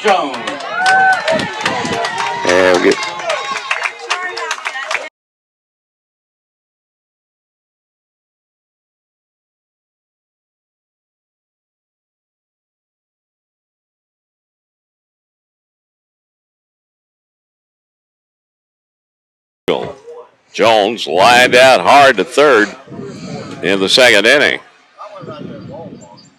Jones. Yeah, we'll get Jones lined out hard to third in the second inning.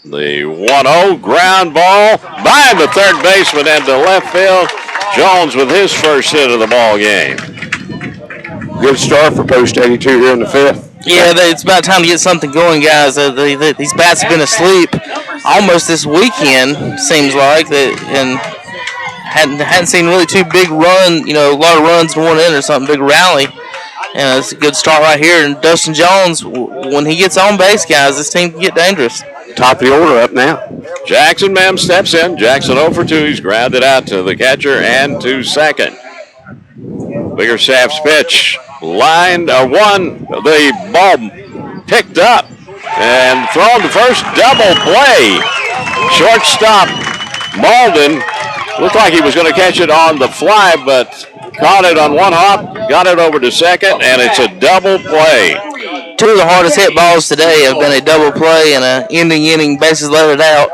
The 1-0 ground ball by the third baseman into left field. Jones with his first hit of the ball game. good start for Post 82 here in the fifth. Yeah, it's about time to get something going, guys. These bats have been asleep almost this weekend, seems like, and hadn't seen really two big run, a lot of runs in one inning or something, big rally. And it's a good start right here. And Dustin Jones, when he gets on base, guys, this team can get dangerous. Top of the order up now. Jackson Mem steps in. Jackson 0 for 2. He's grounded out to the catcher and to second. Biggerstaff's pitch lined one. The ball picked up and thrown to first. Double play. Shortstop Malden looked like he was going to catch it on the fly, but caught it on one hop, got it over to second, and it's a double play. Two of the hardest hit balls today have been a double play and an ending inning bases loaded out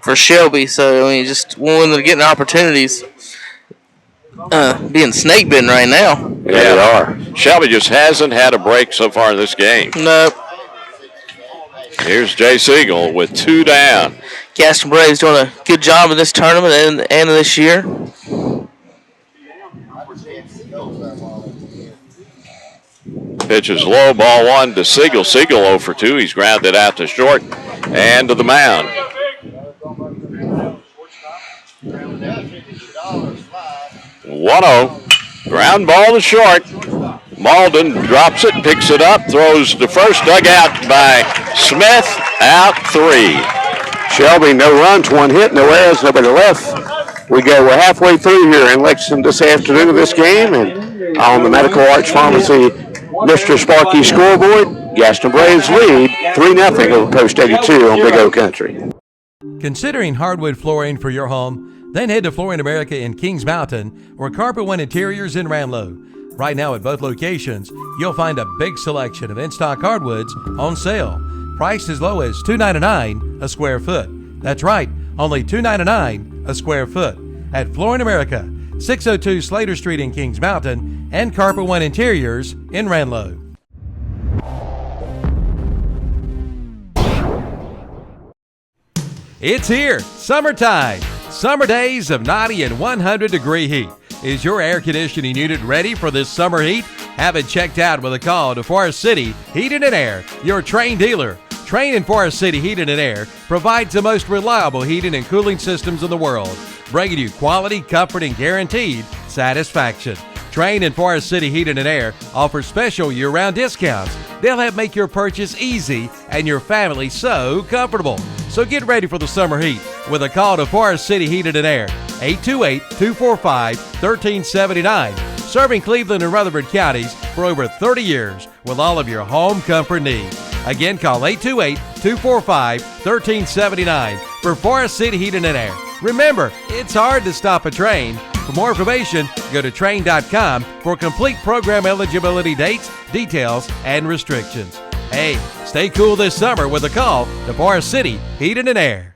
for Shelby. So, just when they're getting opportunities, being snake bitten right now. Yeah, they are. Shelby just hasn't had a break so far in this game. Nope. Here's Jay Siegel with 2 down. Gaston Braves doing a good job in this tournament and the end of this year. Pitch is low, ball 1 to Siegel. Siegel 0 for 2. He's grounded out to short and to the mound. One-0. Ground ball to short. Malden drops it, picks it up, throws to first, dug out by Smith, out 3. Shelby, no runs, 1 hit, no errors, nobody left. We're halfway through here in Lexington this afternoon of this game, and on the Medical Arts Pharmacy Mr. Sparky scoreboard, Gaston Braves lead 3-0 over Post 82 on Big O Country. Considering hardwood flooring for your home? Then head to Flooring America in Kings Mountain or Carpet One Interiors in Ranlow. Right now at both locations, you'll find a big selection of in-stock hardwoods on sale. Priced as low as $2.99 a square foot. That's right, only $2.99 a square foot. At Flooring America, 602 Slater Street in Kings Mountain and Carpet One Interiors in Ranlow. It's here, summertime. Summer days of 90 and 100 degree heat. Is your air conditioning unit ready for this summer heat? Have it checked out with a call to Forest City Heating and Air, your Train dealer. Train and Forest City Heating and Air provides the most reliable heating and cooling systems in the world, bringing you quality, comfort, and guaranteed satisfaction. Train and Forest City Heating and Air offers special year-round discounts. They'll help make your purchase easy and your family so comfortable. So get ready for the summer heat with a call to Forest City Heating and Air, 828-245-1379. Serving Cleveland and Rutherford counties for over 30 years with all of your home comfort needs. Again, call 828-245-1379 for Forest City Heating and Air. Remember, it's hard to stop a train. For more information, go to train.com for complete program eligibility dates, details, and restrictions. Hey, stay cool this summer with a call to Forest City Heating and Air.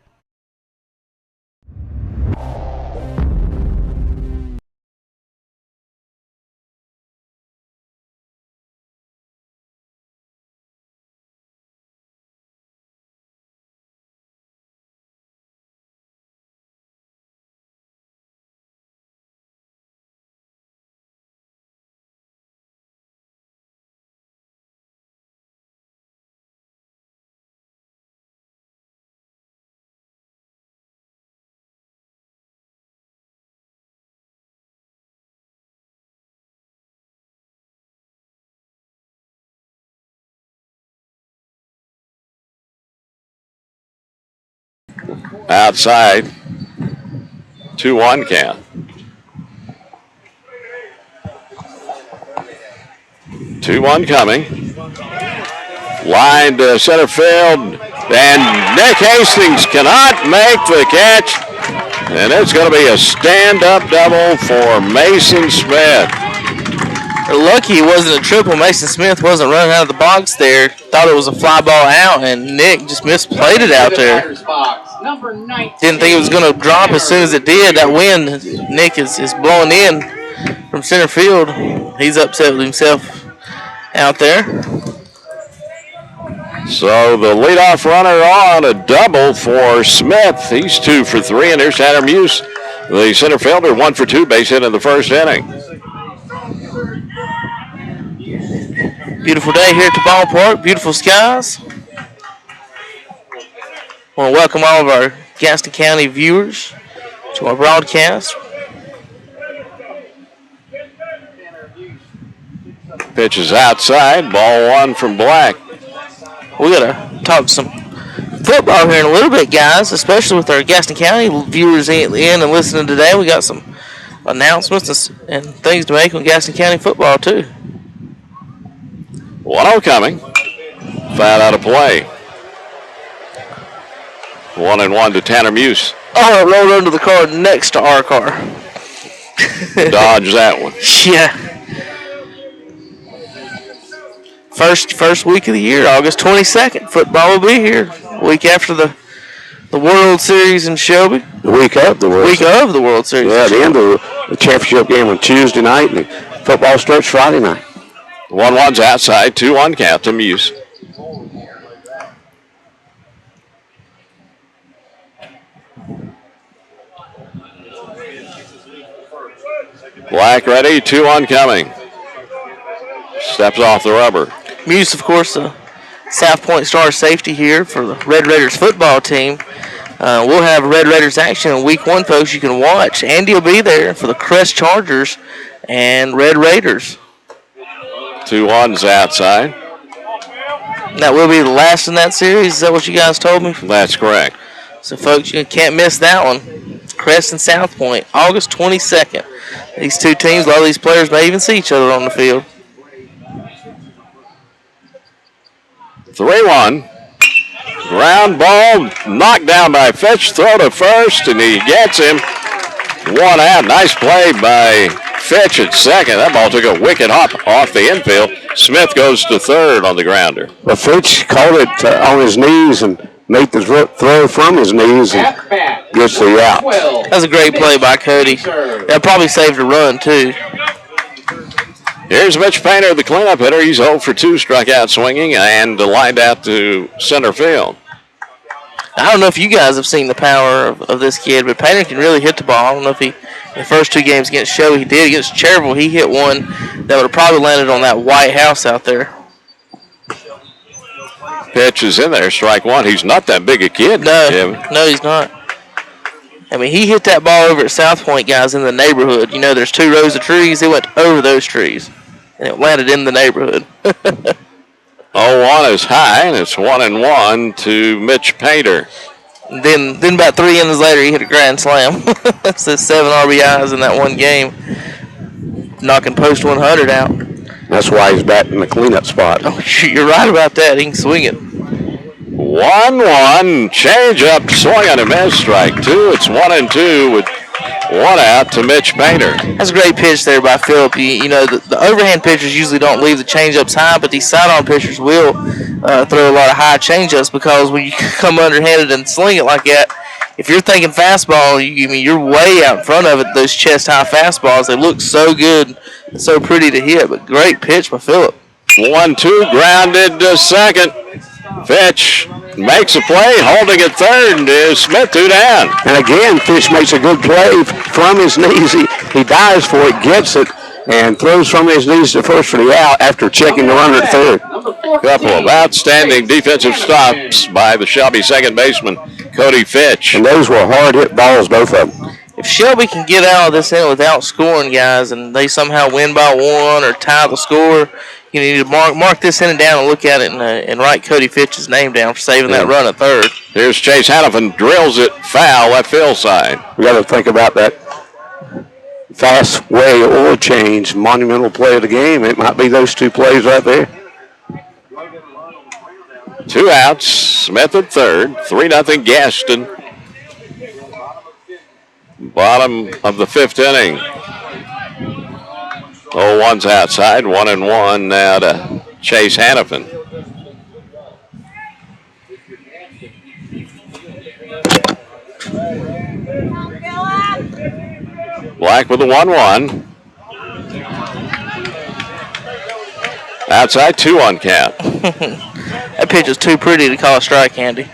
Outside, 2-1 count. 2-1 coming. Line to center field, and Nick Hastings cannot make the catch. And it's going to be a stand-up double for Mason Smith. They're lucky it wasn't a triple. Mason Smith wasn't running out of the box there. Thought it was a fly ball out, and Nick just misplayed it out there. Didn't think it was going to drop as soon as it did. That wind, Nick is blowing in from center field. He's upset with himself out there. So the leadoff runner on a double for Smith. He's 2 for 3, and there's Tanner Muse, the center fielder, 1 for 2, base hit in the first inning. Beautiful day here at the ballpark. Beautiful skies. I want to welcome all of our Gaston County viewers to our broadcast. Pitch is outside. Ball 1 from Black. We got to talk some football here in a little bit, guys, especially with our Gaston County viewers in and listening today. We got some announcements and things to make on Gaston County football, too. 1-0 coming. Foul out of play. 1-1 to Tanner Muse. Oh, it rolled under the car next to our car. Dodge that one. Yeah. First week of the year, August 22nd. Football will be here. Week after the World Series in Shelby. The week of the World Series. Series. Yeah, the end of the championship game on Tuesday night, and the football starts Friday night. 1-1's outside, 2-1 count to Muse. Black ready, 2-1 coming. Steps off the rubber. Muse, of course, the South Point Star safety here for the Red Raiders football team. We'll have Red Raiders action in week 1, folks. You can watch. Andy will be there for the Crest Chargers and Red Raiders. 2-1's outside. That will be the last in that series. Is that what you guys told me? That's correct. So, folks, you can't miss that one. Crest and South Point, August 22nd. These two teams, a lot of these players may even see each other on the field. 3-1. Ground ball knocked down by Fitch. Throw to first, and he gets him. 1 out. Nice play by Fitch at second. That ball took a wicked hop off the infield. Smith goes to third on the grounder. Well, Fitch caught it on his knees and made the throw from his knees and gets the out. That's a great play by Cody. That probably saved a run, too. Here's Mitch Painter, the cleanup hitter. He's 0 for 2, struck out swinging and lined out to center field. I don't know if you guys have seen the power of this kid, but Painter can really hit the ball. I don't know if in the first 2 games against Shelby, he did. Against Cherville, he hit one that would have probably landed on that white house out there. Pitch is in there, strike 1. He's not that big a kid. No, he's not. I mean, he hit that ball over at South Point, guys, in the neighborhood. You know, there's 2 rows of trees. He went over those trees, and it landed in the neighborhood. 0-1 is high, and it's 1-1 to Mitch Painter. Then about 3 innings later, he hit a grand slam. So 7 RBIs in that one game, knocking post 100 out. That's why he's batting the cleanup spot. Oh, you're right about that. He can swing it. 1-1, change up, swing on a miss, strike 2. It's 1-2 with 1 out to Mitch Painter. That's a great pitch there by Phillip. You know, the overhand pitchers usually don't leave the changeups high, but these sidearm pitchers will throw a lot of high changeups because when you come underhanded and sling it like that, if you're thinking fastball, you're way out in front of it. Those chest-high fastballs, they look so good, so pretty to hit, but great pitch by Phillip. 1-2, grounded to second. Fitch makes a play, holding at third is Smith, 2 down. And again, Fitch makes a good play from his knees. He dives for it, gets it, and throws from his knees to first for the out after checking the runner at third. Couple of outstanding defensive stops by the Shelby second baseman, Cody Fitch. And those were hard-hit balls, both of them. If Shelby can get out of this inning without scoring, guys, and they somehow win by 1 or tie the score, you need to mark this inning down and look at it and write Cody Fitch's name down for saving that run at third. Here's Chase Hannafin, drills it foul left field side. We got to think about that fast way oil change, monumental play of the game. It might be those 2 plays right there. 2 outs, Smith at third, 3-0 Gaston. Bottom of the 5th inning. 0-1's outside, 1-1 now to Chase Hannafin. Black with the 1-1. Outside, 2-1 count. That pitch is too pretty to call a strike, Andy.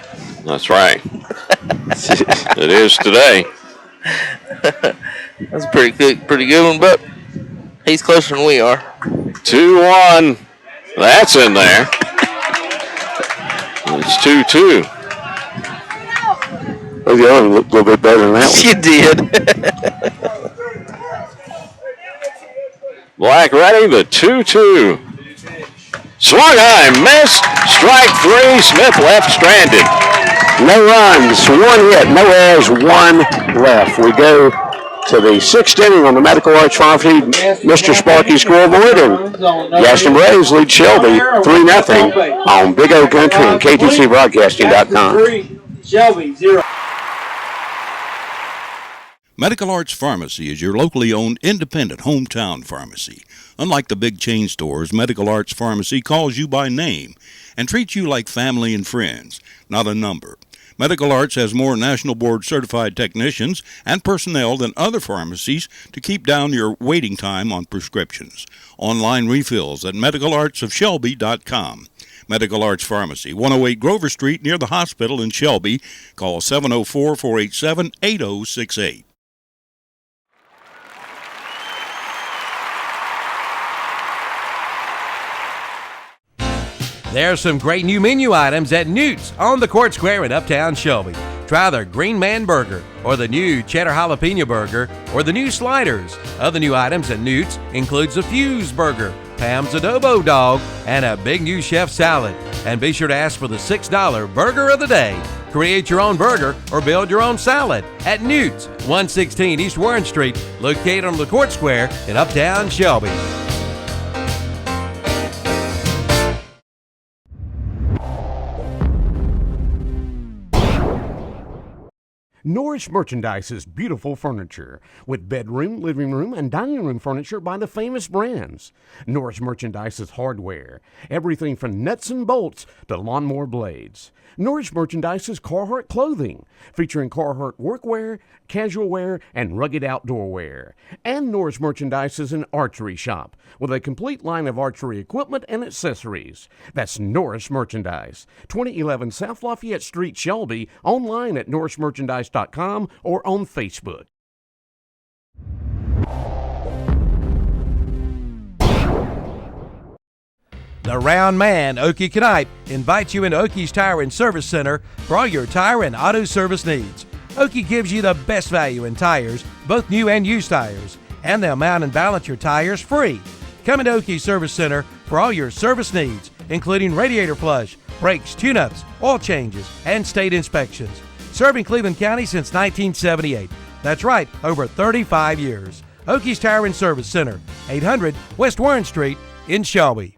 That's right. It is today. That's a pretty good one, but he's closer than we are. 2-1. That's in there. It's 2-2. Oh, the other one looked a little bit better than that one. You did. Black ready, the 2-2. Swung high, missed. Strike 3. Smith left stranded. No runs, 1 hit, no errors, 1 left. We go to the 6th inning on the Medical Arts Pharmacy Mr. Sparky scoreboard, and Gaston Braves lead Shelby 3-0 on Big O Country and KTCBroadcasting.com. Shelby 0. Medical Arts Pharmacy is your locally owned independent hometown pharmacy. Unlike the big chain stores, Medical Arts Pharmacy calls you by name and treats you like family and friends, not a number. Medical Arts has more National Board certified technicians and personnel than other pharmacies to keep down your waiting time on prescriptions. Online refills at medicalartsofshelby.com. Medical Arts Pharmacy, 108 Grover Street near the hospital in Shelby. Call 704-487-8068. There's some great new menu items at Newt's on the Court Square in Uptown Shelby. Try their Green Man Burger, or the new Cheddar Jalapeno Burger, or the new sliders. Other new items at Newt's includes a Fuse Burger, Pam's Adobo Dog, and a big new chef salad. And be sure to ask for the $6 Burger of the Day. Create your own burger or build your own salad at Newt's, 116 East Warren Street, located on the Court Square in Uptown Shelby. Norris Merchandise's beautiful furniture, with bedroom, living room, and dining room furniture by the famous brands. Norris Merchandise's hardware, everything from nuts and bolts to lawnmower blades. Norris Merchandise's Carhartt clothing, featuring Carhartt workwear, casual wear, and rugged outdoor wear. And Norris Merchandise is an archery shop with a complete line of archery equipment and accessories. That's Norris Merchandise, 2011 South Lafayette Street, Shelby, online at norrismerchandise.com or on Facebook. The Round Man, Okie Knipe, invites you into Okie's Tire and Service Center for all your tire and auto service needs. Okie gives you the best value in tires, both new and used tires, and they'll mount and balance your tires free. Come into Okie's Service Center for all your service needs, including radiator flush, brakes, tune-ups, oil changes, and state inspections. Serving Cleveland County since 1978. That's right, over 35 years. Okie's Tire and Service Center, 800 West Warren Street in Shelby.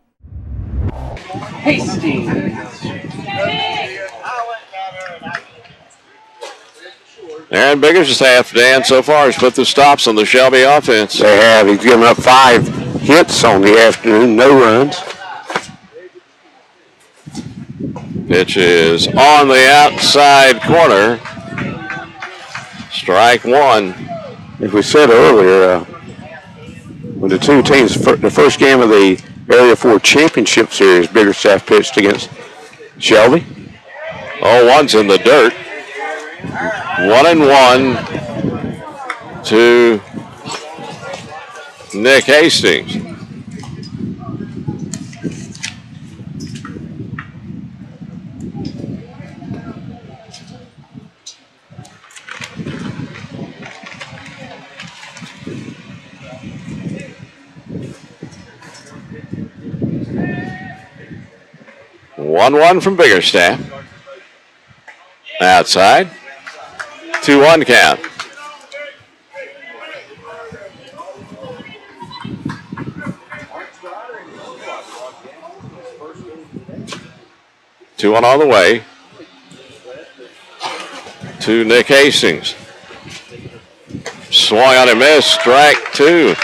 Aaron Bigger's half Dan so far has put the stops on the Shelby offense. They have. He's given up 5 hits on the afternoon, no runs. Pitch is on the outside corner. Strike 1. As we said earlier, when the two teams, the first game of the Area 4 Championship Series, Biggerstaff pitched against Shelby. 0-1's in the dirt. 1-1 to Nick Hastings. One from Biggerstaff. Outside. 2-1 count. Two on all the way to Nick Hastings. swung on and missed. Strike two.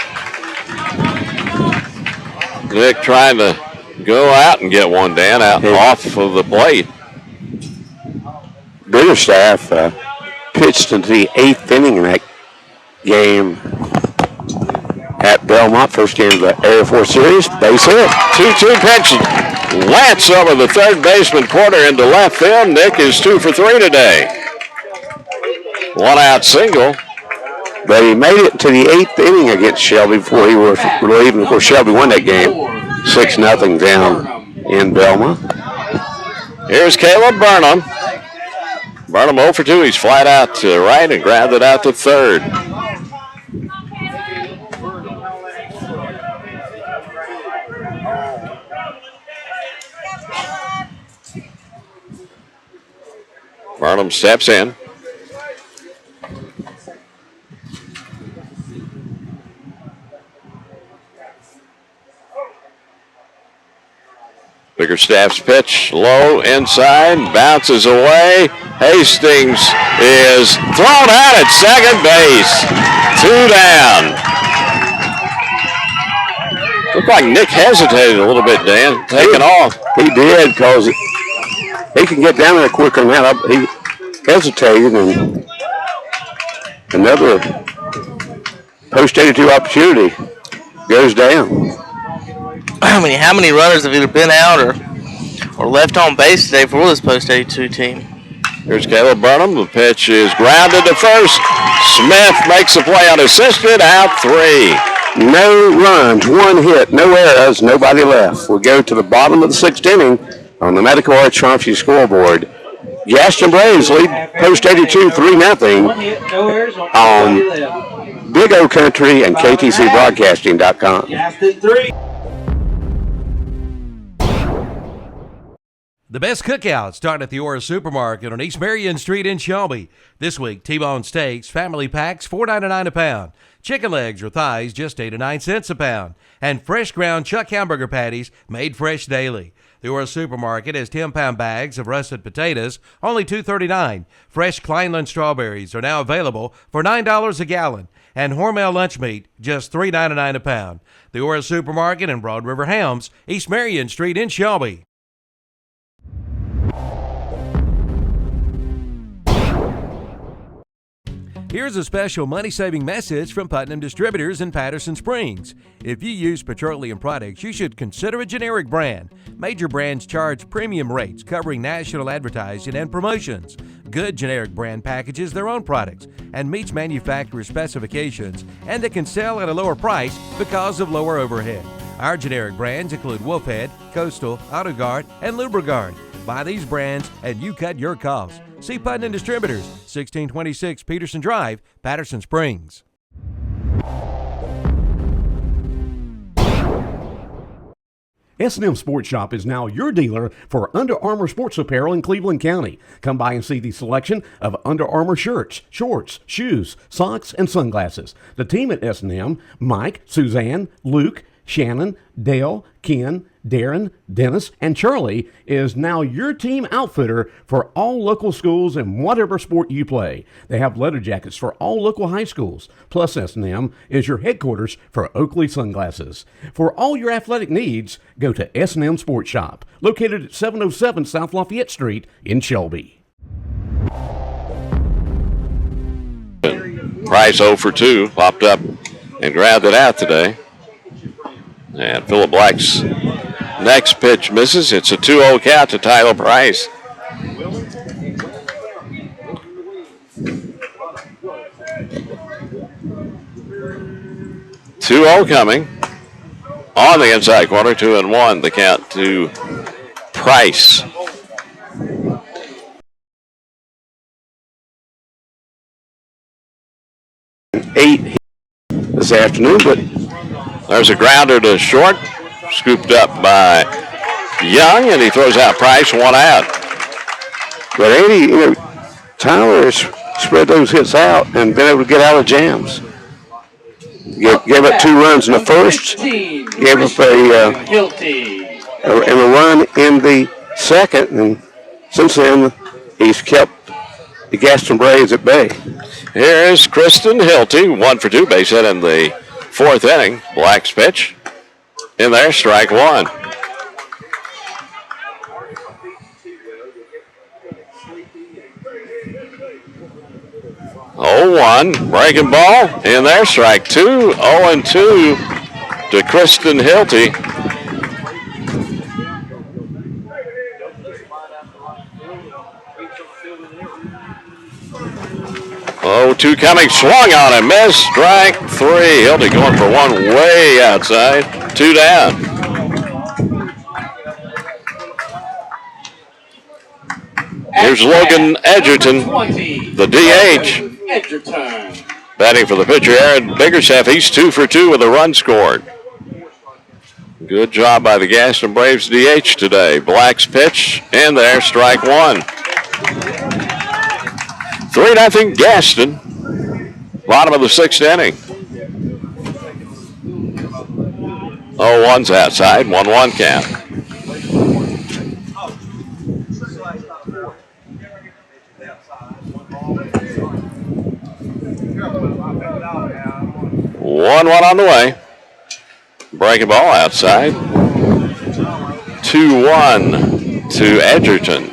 Nick trying to go out and get one, Dan, out off of the plate. Biggerstaff pitched into the 8th inning in that game at Belmont, first game of the Air Force Series. Base hit. 2-2 pitch. Lance over the third baseman corner into left field. Nick is 2 for 3 today. One out single. But he made it to the 8th inning against Shelby before he was relieved. Of course, Shelby won that game 6-0 down in Belmont. Here's Caleb Burnham. Burnham 0 for 2. He's flat out to right and grabbed it out to third. Burnham steps in. Biggerstaff's pitch low inside, bounces away. Hastings is thrown out at second base. 2 down. Looked like Nick hesitated a little bit, Dan, taking off. He did, because he can get down there quicker than that. He hesitated, and another post-82 opportunity goes down. How many runners have either been out or left on base today for this post-82 team? Here's Caleb Burnham. The pitch is grounded to first. Smith makes the play unassisted. Out 3. No runs, 1 hit, no errors, nobody left. We go to the bottom of the 6th inning on the Medical Arts Pharmacy scoreboard. Gaston Braves lead post-82 3-0 on Big O Country and KTCBroadcasting.com. The best cookout starting at the Ora Supermarket on East Marion Street in Shelby. This week, T-bone steaks, family packs, $4.99 a pound. Chicken legs or thighs, just 8 to 9 cents a pound. And fresh ground chuck hamburger patties made fresh daily. The Ora Supermarket has 10-pound bags of russet potatoes, only $2.39. Fresh Kleinland strawberries are now available for $9 a gallon. And Hormel lunch meat, just $3.99 a pound. The Ora Supermarket in Broad River Helms, East Marion Street in Shelby. Here's a special money-saving message from Putnam Distributors in Patterson Springs. If you use petroleum products, you should consider a generic brand. Major brands charge premium rates covering national advertising and promotions. Good generic brand packages their own products and meets manufacturer specifications, and they can sell at a lower price because of lower overhead. Our generic brands include Wolfhead, Coastal, AutoGuard, and Lubriguard. Buy these brands and you cut your costs. See Putnam Distributors, 1626 Peterson Drive, Patterson Springs. S&M Sports Shop is now your dealer for Under Armour sports apparel in Cleveland County. Come by and see the selection of Under Armour shirts, shorts, shoes, socks, and sunglasses. The team at S&M, Mike, Suzanne, Luke, Shannon, Dale, Ken, Darren, Dennis, and Charlie, is now your team outfitter for all local schools and whatever sport you play. They have leather jackets for all local high schools. Plus, S&M is your headquarters for Oakley Sunglasses. For all your athletic needs, go to S&M Sports Shop, located at 707 South Lafayette Street in Shelby. Price 0 for 2, popped up and grabbed it out today. And Phillip Black's next pitch misses. It's a 2-0 count to Tyler Price. Two-0 coming on the inside corner. 2-1. The count to Price. Eight this afternoon, but there's a grounder to short, scooped up by Young, and he throws out Price, 1 out. But Andy, Tyler has spread those hits out and been able to get out of jams. Gave up 2 runs in the first, gave up a run in the second, and since then he's kept the Gaston Braves at bay. Here's Kristen Hilty, 1 for 2, base hit in the 4th inning. Black's pitch in there, strike 1. 0-1, breaking ball in there, strike 2. 0-2 to Kristen Hilty. Oh, 2 coming, swung on and missed. Strike 3. Hilty going for 1 way outside. 2 down. Here's Logan Edgerton, the DH. Batting for the pitcher, Aaron Biggerstaff. He's 2 for 2 with a run scored. Good job by the Gaston Braves DH today. Black's pitch in there, strike 1. 3-0 Gaston. Bottom of the 6th inning. 0-1's outside, 1-1 count. One on the way. Breaking ball outside. 2-1 to Edgerton.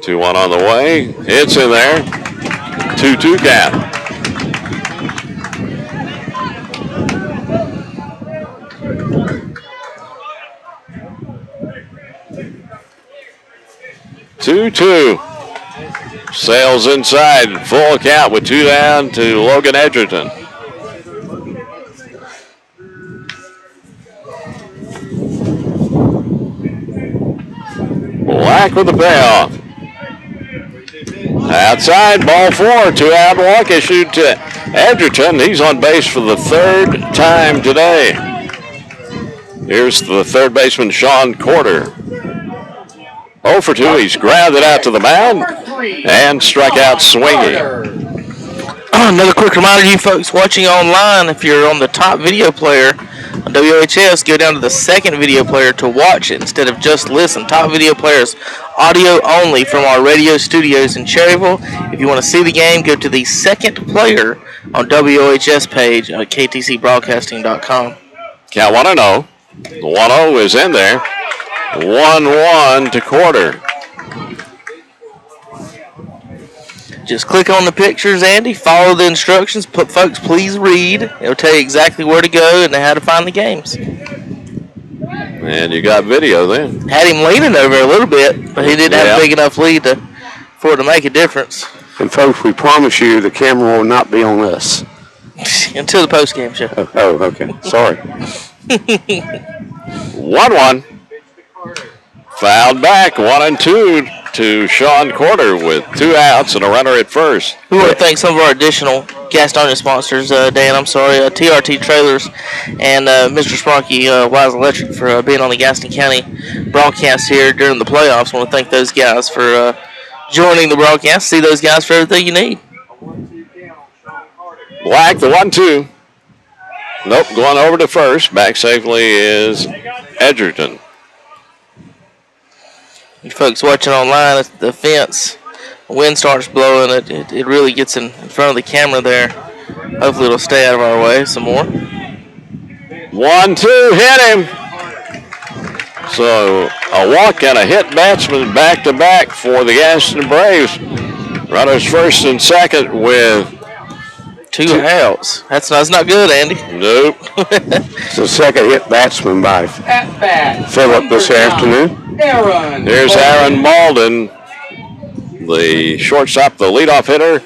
Two one on the way. It's in there. 2-2 count. Two. Sails inside. Full count with 2 down to Logan Edgerton. Black with the payoff. Outside, ball 4, 2 out walk issued to Edgerton. He's on base for the 3rd time today. Here's the 3rd baseman, Sean Corder. 0 for 2, he's grounded out to the mound and struck out swinging. Another quick reminder to you folks watching online, if you're on the top video player on WHS, go down to the 2nd video player to watch it instead of just listen. Top video players, audio only from our radio studios in Cherryville. If you want to see the game, go to the 2nd player on WHS page at ktcbroadcasting.com. Count 1-0. The 1-0 is in there. 1-1 to Corder. Just click on the pictures, Andy. Follow the instructions. Folks, please read. It'll tell you exactly where to go and how to find the games. And you got video then. Had him leaning over a little bit, but he didn't have a big enough lead for it to make a difference. And folks, we promise you the camera will not be on us. Until the post-game show. Oh, okay. Sorry. 1-1. Fouled back, 1-2 to Sean Corder with 2 outs and a runner at first. We want to thank some of our additional Gastonia sponsors, Dan, I'm sorry, TRT Trailers and Mr. Sparky Wise Electric for being on the Gaston County broadcast here during the playoffs. I want to thank those guys for joining the broadcast. See those guys for everything you need. Black, the 1-2. Nope, going over to first. Back safely is Edgerton. You folks watching online, the fence, the wind starts blowing, it really gets in front of the camera there. Hopefully it'll stay out of our way some more. 1-2, hit him. So a walk and a hit batsman back-to-back for the Gaston Braves. Runners first and second with 2 outs. That's not good, Andy. Nope. It's the 2nd hit batsman by Phillip this afternoon. Here's Aaron Malden, the shortstop, the leadoff hitter,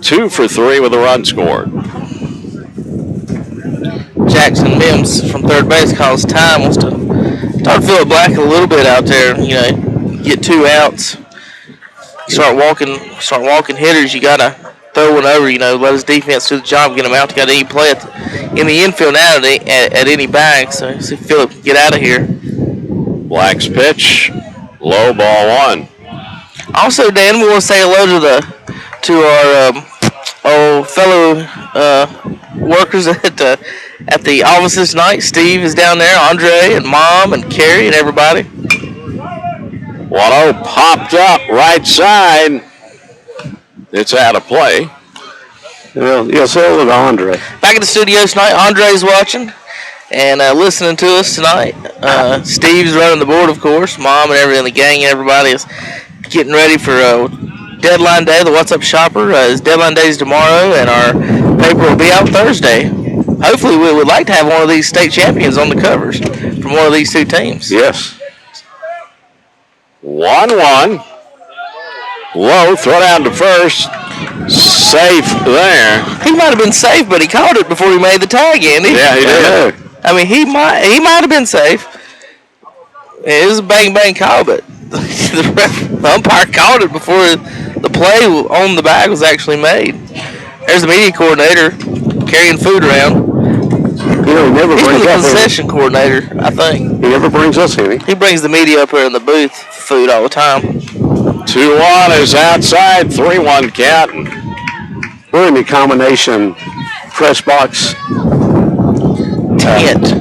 2 for 3 with a run scored. Jackson Mims from 3rd base calls time. Wants to start to Phillip Black a little bit out there. Get 2 outs. Start walking hitters. You gotta throw one over. Let his defense do the job, get him out. Got any play in the infield now at any bag. So see if Phillip can get out of here. Black's pitch, low, ball 1. Also, Dan, we want to say hello to our fellow workers at at the offices tonight. Steve is down there, Andre and Mom and Carrie and everybody. 1-0 popped up right side. It's out of play. Well, yes, so did Andre. Back in the studio tonight, Andre's watching and listening to us tonight. Steve's running the board, of course. Mom and everyone, the gang and everybody is getting ready for deadline day. The What's Up Shopper is deadline day is tomorrow, and our paper will be out Thursday. Hopefully, we would like to have one of these state champions on the covers from one of these two teams. Yes. 1-1. Low, throw down to first. Safe there. He might have been safe, but he caught it before he made the tag, Andy. Yeah, he did. I mean, he might have been safe. It was a bang call, but the umpire called it before the play on the bag was actually made. There's the media coordinator carrying food around. You know, he never He's brings the up concession coordinator, I think. He never brings us any. He brings the media up here in the booth food all the time. 2-1 is outside. 3-1 count. We're in the combination press box Tent.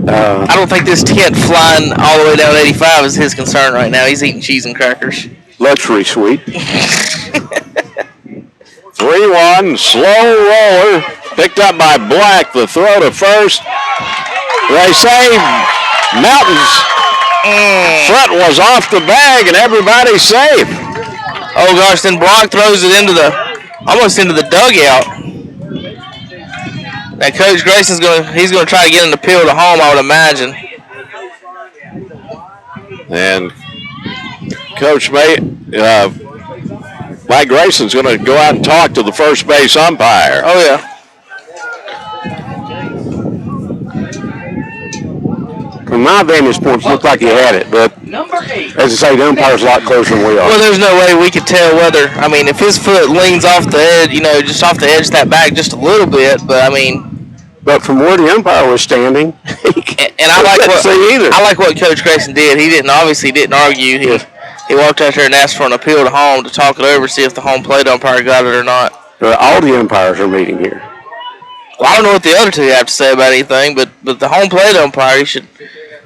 I don't think this tent flying all the way down 85 is his concern right now. He's eating cheese and crackers. Luxury suite. 3-1, slow roller, picked up by Black. The throw to first. They say Mountain's foot was off the bag and everybody's safe. Oh gosh, then Block throws it almost into the dugout. Now Coach Grayson's gonna try to get an appeal to home, I would imagine. And Coach Mike Grayson's going to go out and talk to the first base umpire. Oh, yeah. From my vantage point, it looked like he had it, but as I say, the umpire's a lot closer than we are. Well, there's no way we could tell whether, if his foot leans off the edge, just off the edge of that bag just a little bit, but But from where the umpire was standing, and I like what Coach Grayson did. He didn't argue. He walked out there and asked for an appeal to home to talk it over, see if the home plate umpire got it or not. all the umpires are meeting here. Well, I don't know what the other two have to say about anything, but the home plate umpire, he should,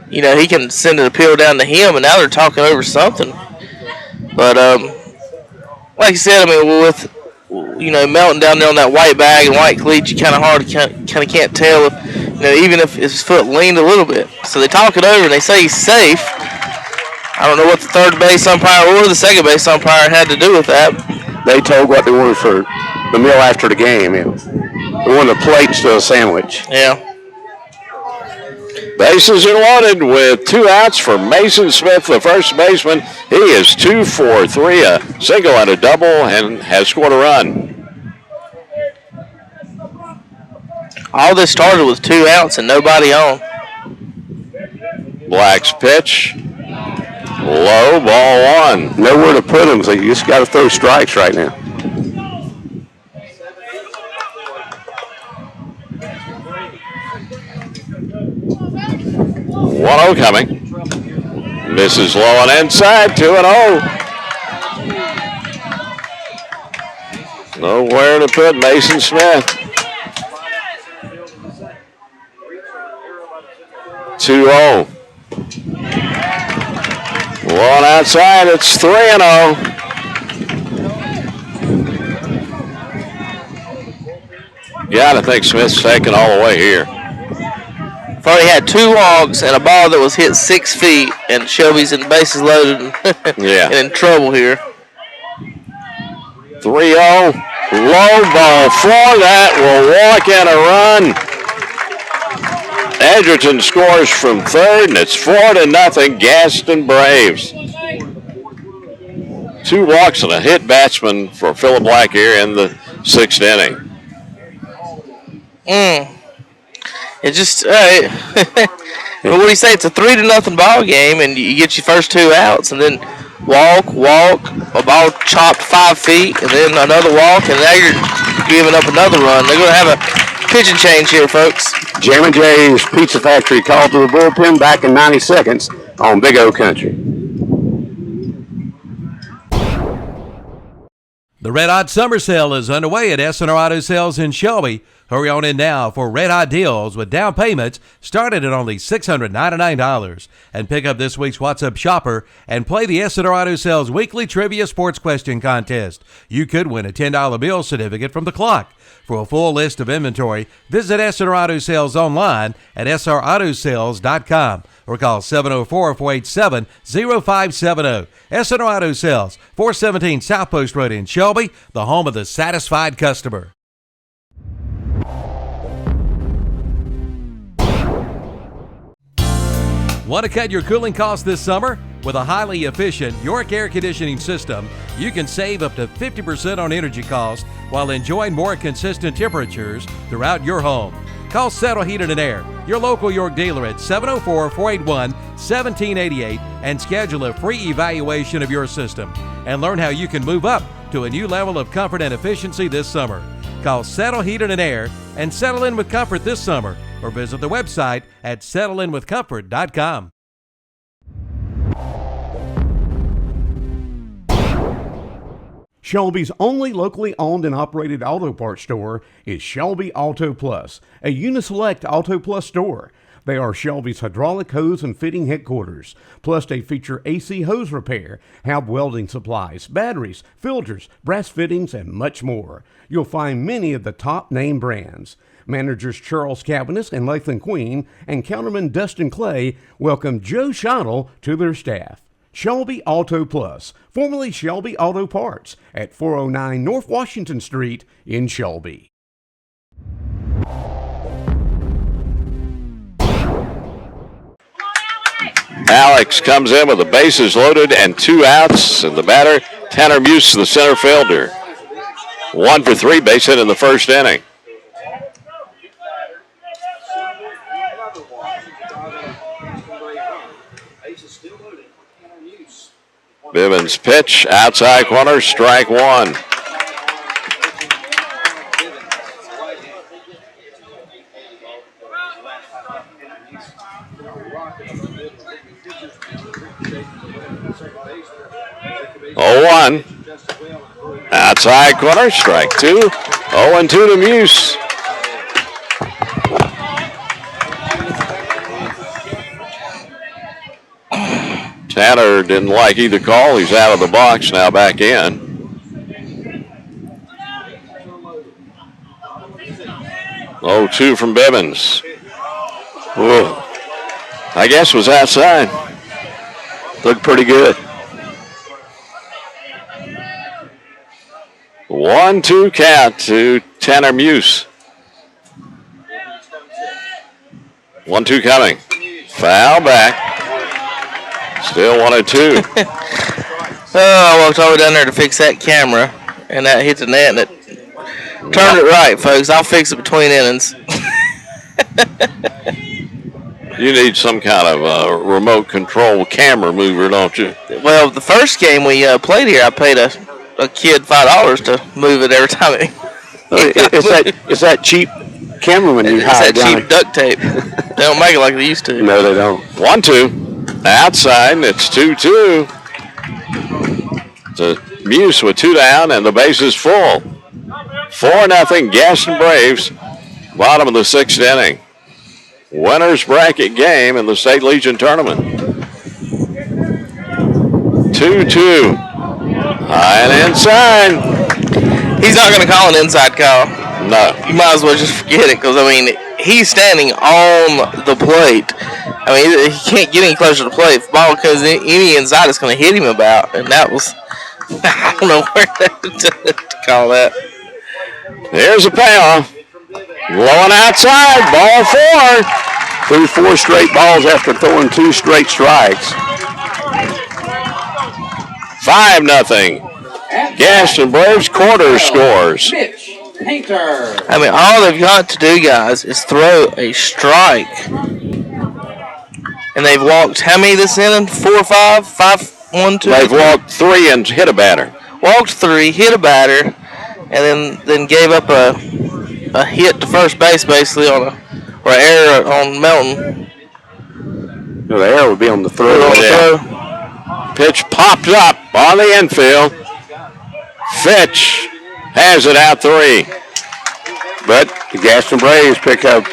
he can send an appeal down to him, and now they're talking over something. But like you said, with Melton down there on that white bag and white cleats, you kind of can't tell if, even if his foot leaned a little bit. So they talk it over and they say he's safe. I don't know what the third base umpire or the second base umpire had to do with that. They told what they wanted for the meal after the game. They wanted plates to a sandwich. Yeah. Bases are loaded with 2 outs for Mason Smith, the first baseman. He is 2 for 3, a single and a double, and has scored a run. All this started with 2 outs and nobody on. Black's pitch. Low, ball 1. Nowhere to put him, so you just got to throw strikes right now. One-0 coming. Misses low and inside. 2-0. Nowhere to put Mason Smith. 2-0. One outside, it's 3-0. Gotta think Smith's taking all the way here. I've already had 2 walks and a ball that was hit 6 feet, and Shelby's in bases loaded and in trouble here. 3-0. Low ball 4. That will walk in a run. Edgerton scores from third, and it's 4-0 Gaston Braves. 2 walks and a hit batsman for Philip Black here in the 6th inning. It just, but what do you say? It's a 3-0 ball game, and you get your first 2 outs, and then walk, a ball chopped 5 feet, and then another walk, and now you're giving up another run. They're going to have a pitching change here, folks. Jammin' Jay's Pizza Factory called to the bullpen back in 90 seconds on Big O Country. The Red Hot Summer Sale is underway at S&R Auto Sales in Shelby. Hurry on in now for red hot deals with down payments started at only $699. And pick up this week's What's Up Shopper and play the S&R Auto Sales weekly trivia sports question contest. You could win a $10 bill certificate from the clock. For a full list of inventory, visit S&R Auto Sales online at srautosales.com or call 704-487-0570. S&R Auto Sales, 417 South Post Road in Shelby, the home of the satisfied customer. Want to cut your cooling costs this summer? With a highly efficient York air conditioning system, you can save up to 50% on energy costs while enjoying more consistent temperatures throughout your home. Call Settle Heating and Air, your local York dealer at 704-481-1788 and schedule a free evaluation of your system and learn how you can move up to a new level of comfort and efficiency this summer. Call Settle Heating and Air and settle in with comfort this summer or visit the website at settleinwithcomfort.com. Shelby's only locally owned and operated auto parts store is Shelby Auto Plus, a Uniselect Auto Plus store. They are Shelby's hydraulic hose and fitting headquarters. Plus, they feature AC hose repair, have welding supplies, batteries, filters, brass fittings, and much more. You'll find many of the top name brands. Managers Charles Cabanis and Lathan Queen and counterman Dustin Clay welcome Joe Schottel to their staff. Shelby Auto Plus, formerly Shelby Auto Parts, at 409 North Washington Street in Shelby. Alex comes in with the bases loaded and 2 outs, and the batter, Tanner Muse, the center fielder. 1 for 3, base hit in the first inning. Bivens pitch, outside corner, strike 1. Oh, 1. Outside corner, strike 2. 0-2 to Muse. Tanner didn't like either call. He's out of the box, now back in. Oh, 2 from Bivens. Whoa. I guess was outside. Looked pretty good. 1-2 count to Tanner Muse. 1-2 coming. Foul back. Still 1-2. I walked all the way down there to fix that camera, and that hit the net, and it turned it right, folks. I'll fix it between innings. You need some kind of remote control camera mover, don't you? Well, the first game we played here, I paid a kid $5 to move it every time. It's that cheap cameraman you hired. It's that cheap duct tape. They don't make it like they used to. No, they don't. 1-2. Outside, and it's 2-2. To Muse with 2 down, and the base is full. 4-0 Gaston Braves, bottom of the 6th inning. Winners bracket game in the State Legion tournament. 2-2. High and inside. He's not going to call an inside call. No. You might as well just forget it, because, I mean, he's standing on the plate. I mean, he can't get any closer to the plate. If the ball comes any inside, it's going to hit him about. And that was, I don't know where to call that. There's a payoff. Blowing outside, ball 4. Threw 4 straight balls after throwing 2 straight strikes. 5-0. Gaston Braves quarter scores. I mean, all they've got to do, guys, is throw a strike. And they've walked how many this inning? 4 or 5? 5, 1, 2. They've walked 3 and hit a batter. Walked 3, hit a batter, and then gave up a hit to first base basically on an error on Melton. The error would be on the throw. Pitch popped up on the infield. Fitch has it out 3. But the Gaston Braves pick up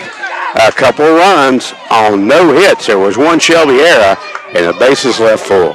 a couple of runs on no hits. There was one Shelby error and the bases left full.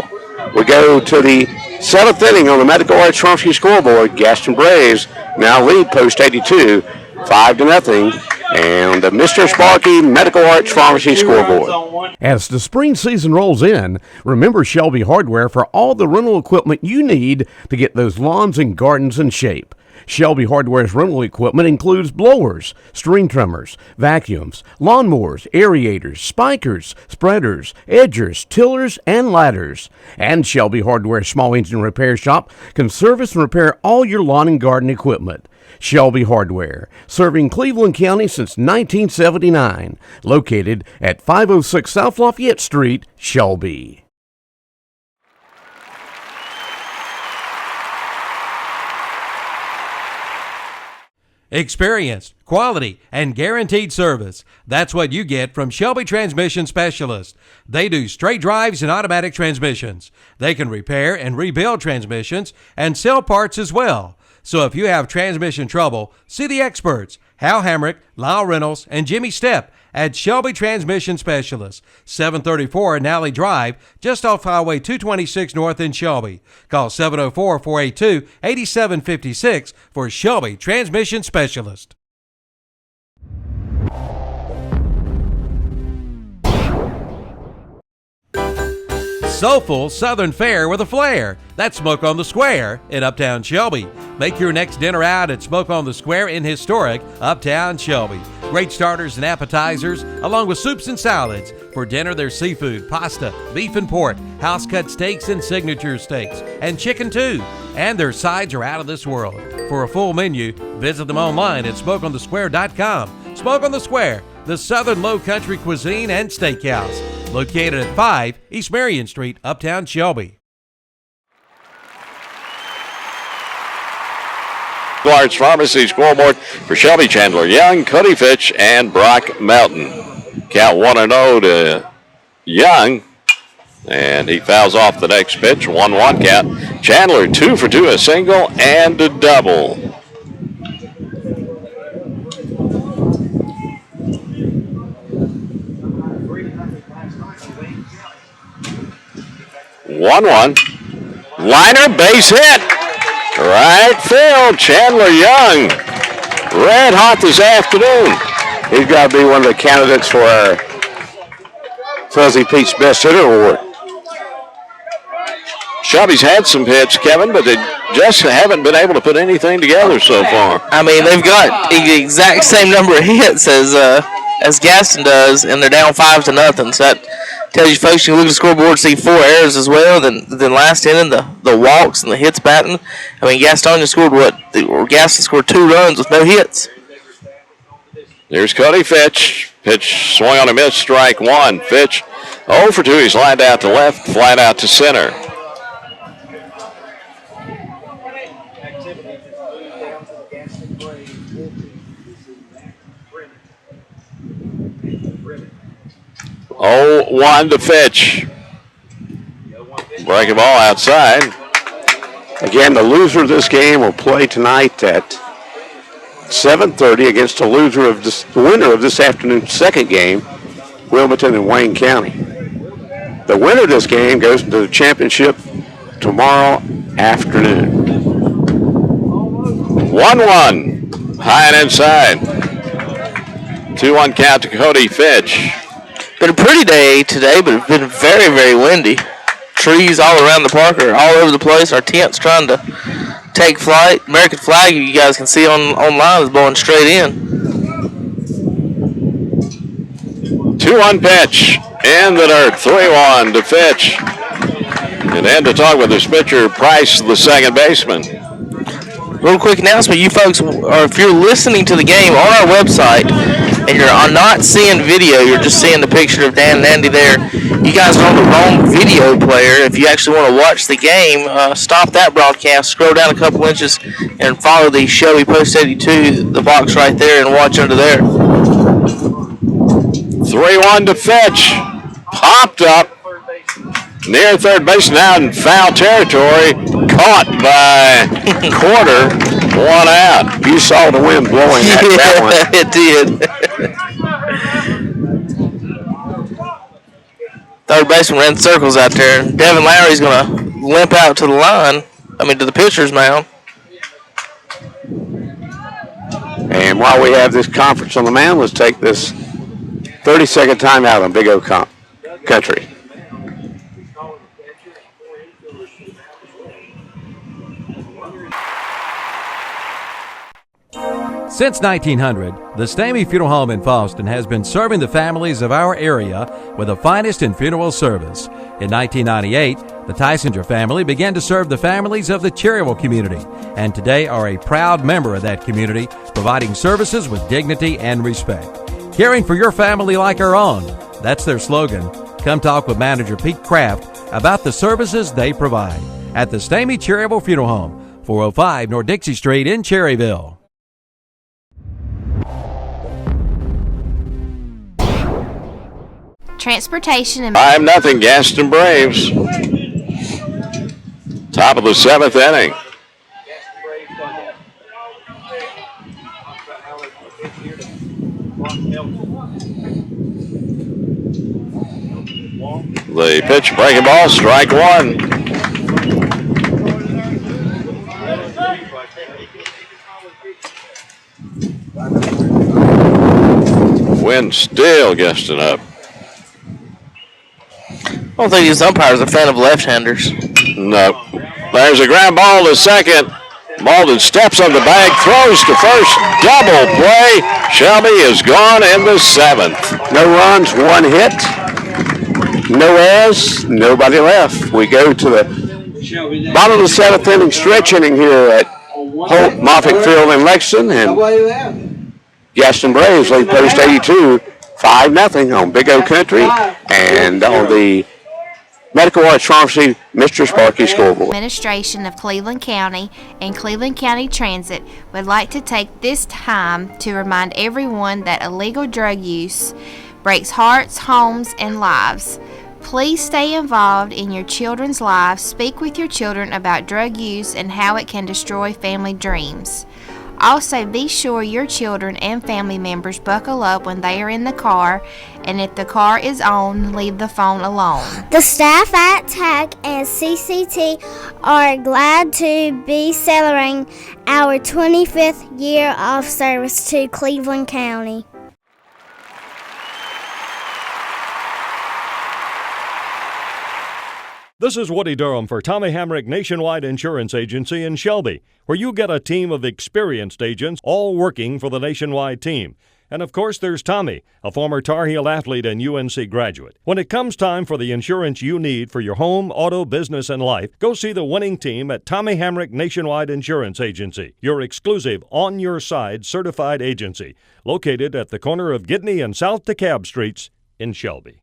We go to the 7th inning on the Medical Arts Pharmacy scoreboard. Gaston Braves now lead Post 82 5-0, and the Mr. Sparky Medical Arts Pharmacy scoreboard. As the spring season rolls in, remember Shelby Hardware for all the rental equipment you need to get those lawns and gardens in shape. Shelby Hardware's rental equipment includes blowers, string trimmers, vacuums, lawnmowers, aerators, spikers, spreaders, edgers, tillers, and ladders. And Shelby Hardware's small engine repair shop can service and repair all your lawn and garden equipment. Shelby Hardware, serving Cleveland County since 1979, located at 506 South Lafayette Street, Shelby. Experienced, quality, and guaranteed service. That's what you get from Shelby Transmission Specialists. They do straight drives and automatic transmissions. They can repair and rebuild transmissions and sell parts as well. So if you have transmission trouble, see the experts, Hal Hamrick, Lyle Reynolds, and Jimmy Stepp at Shelby Transmission Specialists, 734 Nally Drive, just off Highway 226 North in Shelby. Call 704-482-8756 for Shelby Transmission Specialist. Soulful Southern fare with a flair. That's Smoke on the Square in Uptown Shelby. Make your next dinner out at Smoke on the Square in historic Uptown Shelby. Great starters and appetizers, along with soups and salads. For dinner, there's seafood, pasta, beef and pork, house-cut steaks and signature steaks, and chicken too. And their sides are out of this world. For a full menu, visit them online at smokeonthesquare.com. Smoke on the Square, the Southern Low Country cuisine and steakhouse. Located at 5 East Marion Street, Uptown Shelby. Arts Pharmacy scoreboard for Shelby, Chandler Young, Cody Fitch, and Brock Melton. Count 1-0 to Young, and he fouls off the next pitch. 1-1 count. Chandler 2 for 2, a single and a double. One. Liner, base hit. Right field, Chandler Young. Red hot this afternoon. He's got to be one of the candidates for our Fuzzy Pete's Best Hitter Award. Shelby's had some hits, Kevin, but they just haven't been able to put anything together so far. I mean, they've got the exact same number of hits as Gaston does, and they're down 5-0. So that tells you folks, you can look at the scoreboard, see 4 errors as well. Then last inning, the walks and the hits batting. I mean, Gaston scored Gaston scored 2 runs with no hits. There's Cody Fitch. Pitch swung on a miss, strike 1. Fitch 0 for 2. He's lined out to left, flat out to center. Oh, 1 to Fitch. Breaking ball outside. Again, the loser of this game will play tonight at 7:30 against the winner of this afternoon's second game, Wilmington and Wayne County. The winner of this game goes into the championship tomorrow afternoon. 1-1. High and inside. 2-1 count to Cody Fitch. Been a pretty day today, but it's been very, very windy. Trees all around the park are all over the place. Our tent's trying to take flight. American flag, you guys can see online, is blowing straight in. 2-1 pitch in the dirt. 3-1 to Fitch. And then to talk with his pitcher, Price, the second baseman. Real quick announcement, you folks, or if you're listening to the game on our website and you're not seeing video, you're just seeing the picture of Dan and Andy there, you guys are on the wrong video player. If you actually want to watch the game, stop that broadcast, scroll down a couple inches, and follow the Shelby Post 82, the box right there, and watch under there. 3-1 to Fitch. Popped up. near third base now in foul territory. Caught by Quarter. One out. You saw the wind blowing that one. It did. Third baseman ran circles out there. Devin Lowry's going to limp out to the line. To the pitcher's mound. And while we have this conference on the mound, let's take this 30-second timeout on Big O Country. Since 1900, the Stamey Funeral Home in Fallston has been serving the families of our area with the finest in funeral service. In 1998, the Tysinger family began to serve the families of the Cherryville community, and today are a proud member of that community, providing services with dignity and respect. Caring for your family like our own, that's their slogan. Come talk with manager Pete Kraft about the services they provide at the Stamey Cherryville Funeral Home, 405 North Dixie Street in Cherryville. Transportation and 5-0 Gaston Braves. Top of the 7th inning. The pitch, breaking ball, strike one. Wind still gusting up. I don't think these umpires are a fan of left-handers. No. There's a ground ball to second. Malden steps on the bag, throws to first, double play. Shelby is gone in the 7th. No runs, one hit. No errors, nobody left. We go to the bottom of the 7th inning stretch inning here at Holt Moffitt Field in Lexington. And Gaston Braves lead post 82, 5-0 on Big O Country and on the Medical Arts Pharmacy, Mr. Sparky scoreboard. Administration of Cleveland County and Cleveland County Transit would like to take this time to remind everyone that illegal drug use breaks hearts, homes, and lives. Please stay involved in your children's lives. Speak with your children about drug use and how it can destroy family dreams. Also, be sure your children and family members buckle up when they are in the car, and if the car is on, leave the phone alone. The staff at TAC and CCT are glad to be celebrating our 25th year of service to Cleveland County. This is Woody Durham for Tommy Hamrick Nationwide Insurance Agency in Shelby, where you get a team of experienced agents all working for the nationwide team. And of course, there's Tommy, a former Tar Heel athlete and UNC graduate. When it comes time for the insurance you need for your home, auto, business, and life, go see the winning team at Tommy Hamrick Nationwide Insurance Agency, your exclusive, on-your-side certified agency, located at the corner of Gidney and South DeKalb Streets in Shelby.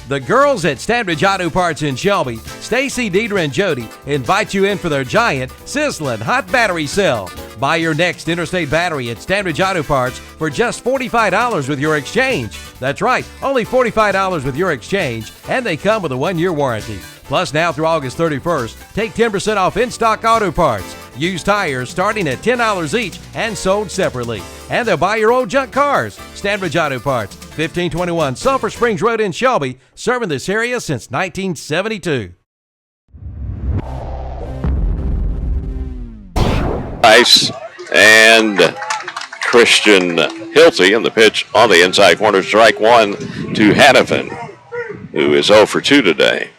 The girls at Standridge Auto Parts in Shelby, Stacy, Deidre, and Jody, invite you in for their giant, sizzling hot battery sale. Buy your next Interstate battery at Standridge Auto Parts for just $45 with your exchange. That's right, only $45 with your exchange, and they come with a 1-year warranty. Plus, now through August 31st, take 10% off in-stock auto parts. Used tires starting at $10 each and sold separately. And they'll buy your old junk cars. Standridge Auto Parts, 1521 Sulphur Springs Road in Shelby, serving this area since 1972. Ice and Christian Hilty in the pitch on the inside corner. Strike one to Hannafin, who is 0 for 2 today.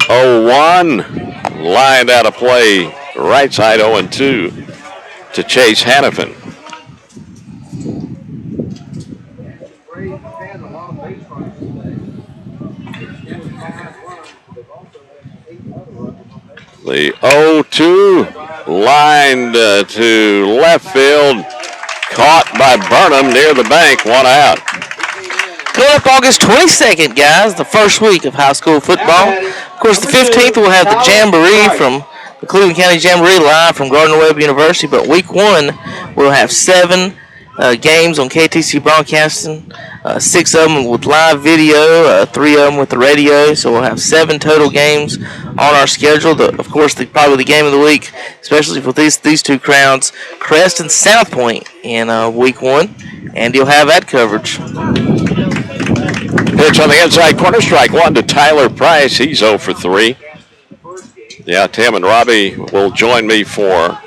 0-1, lined out of play, right side 0-2 to Chase Hannafin. The 0-2 lined to left field, caught by Burnham near the bank, one out. Coming up August 22nd, guys, the first week of high school football. Of course, the 15th we'll have the Jamboree from the Cleveland County Jamboree live from Gardner-Webb University. But week 1, we'll have 7 games on KTC Broadcasting, 6 of them with live video, 3 of them with the radio. So we'll have 7 total games on our schedule. Of course, probably the game of the week, especially for these two crowds, Crest and South Point in week 1, and you'll have that coverage. Pitch on the inside corner, strike 1 to Tyler Price. He's 0 for 3. Yeah, Tim and Robbie will join me for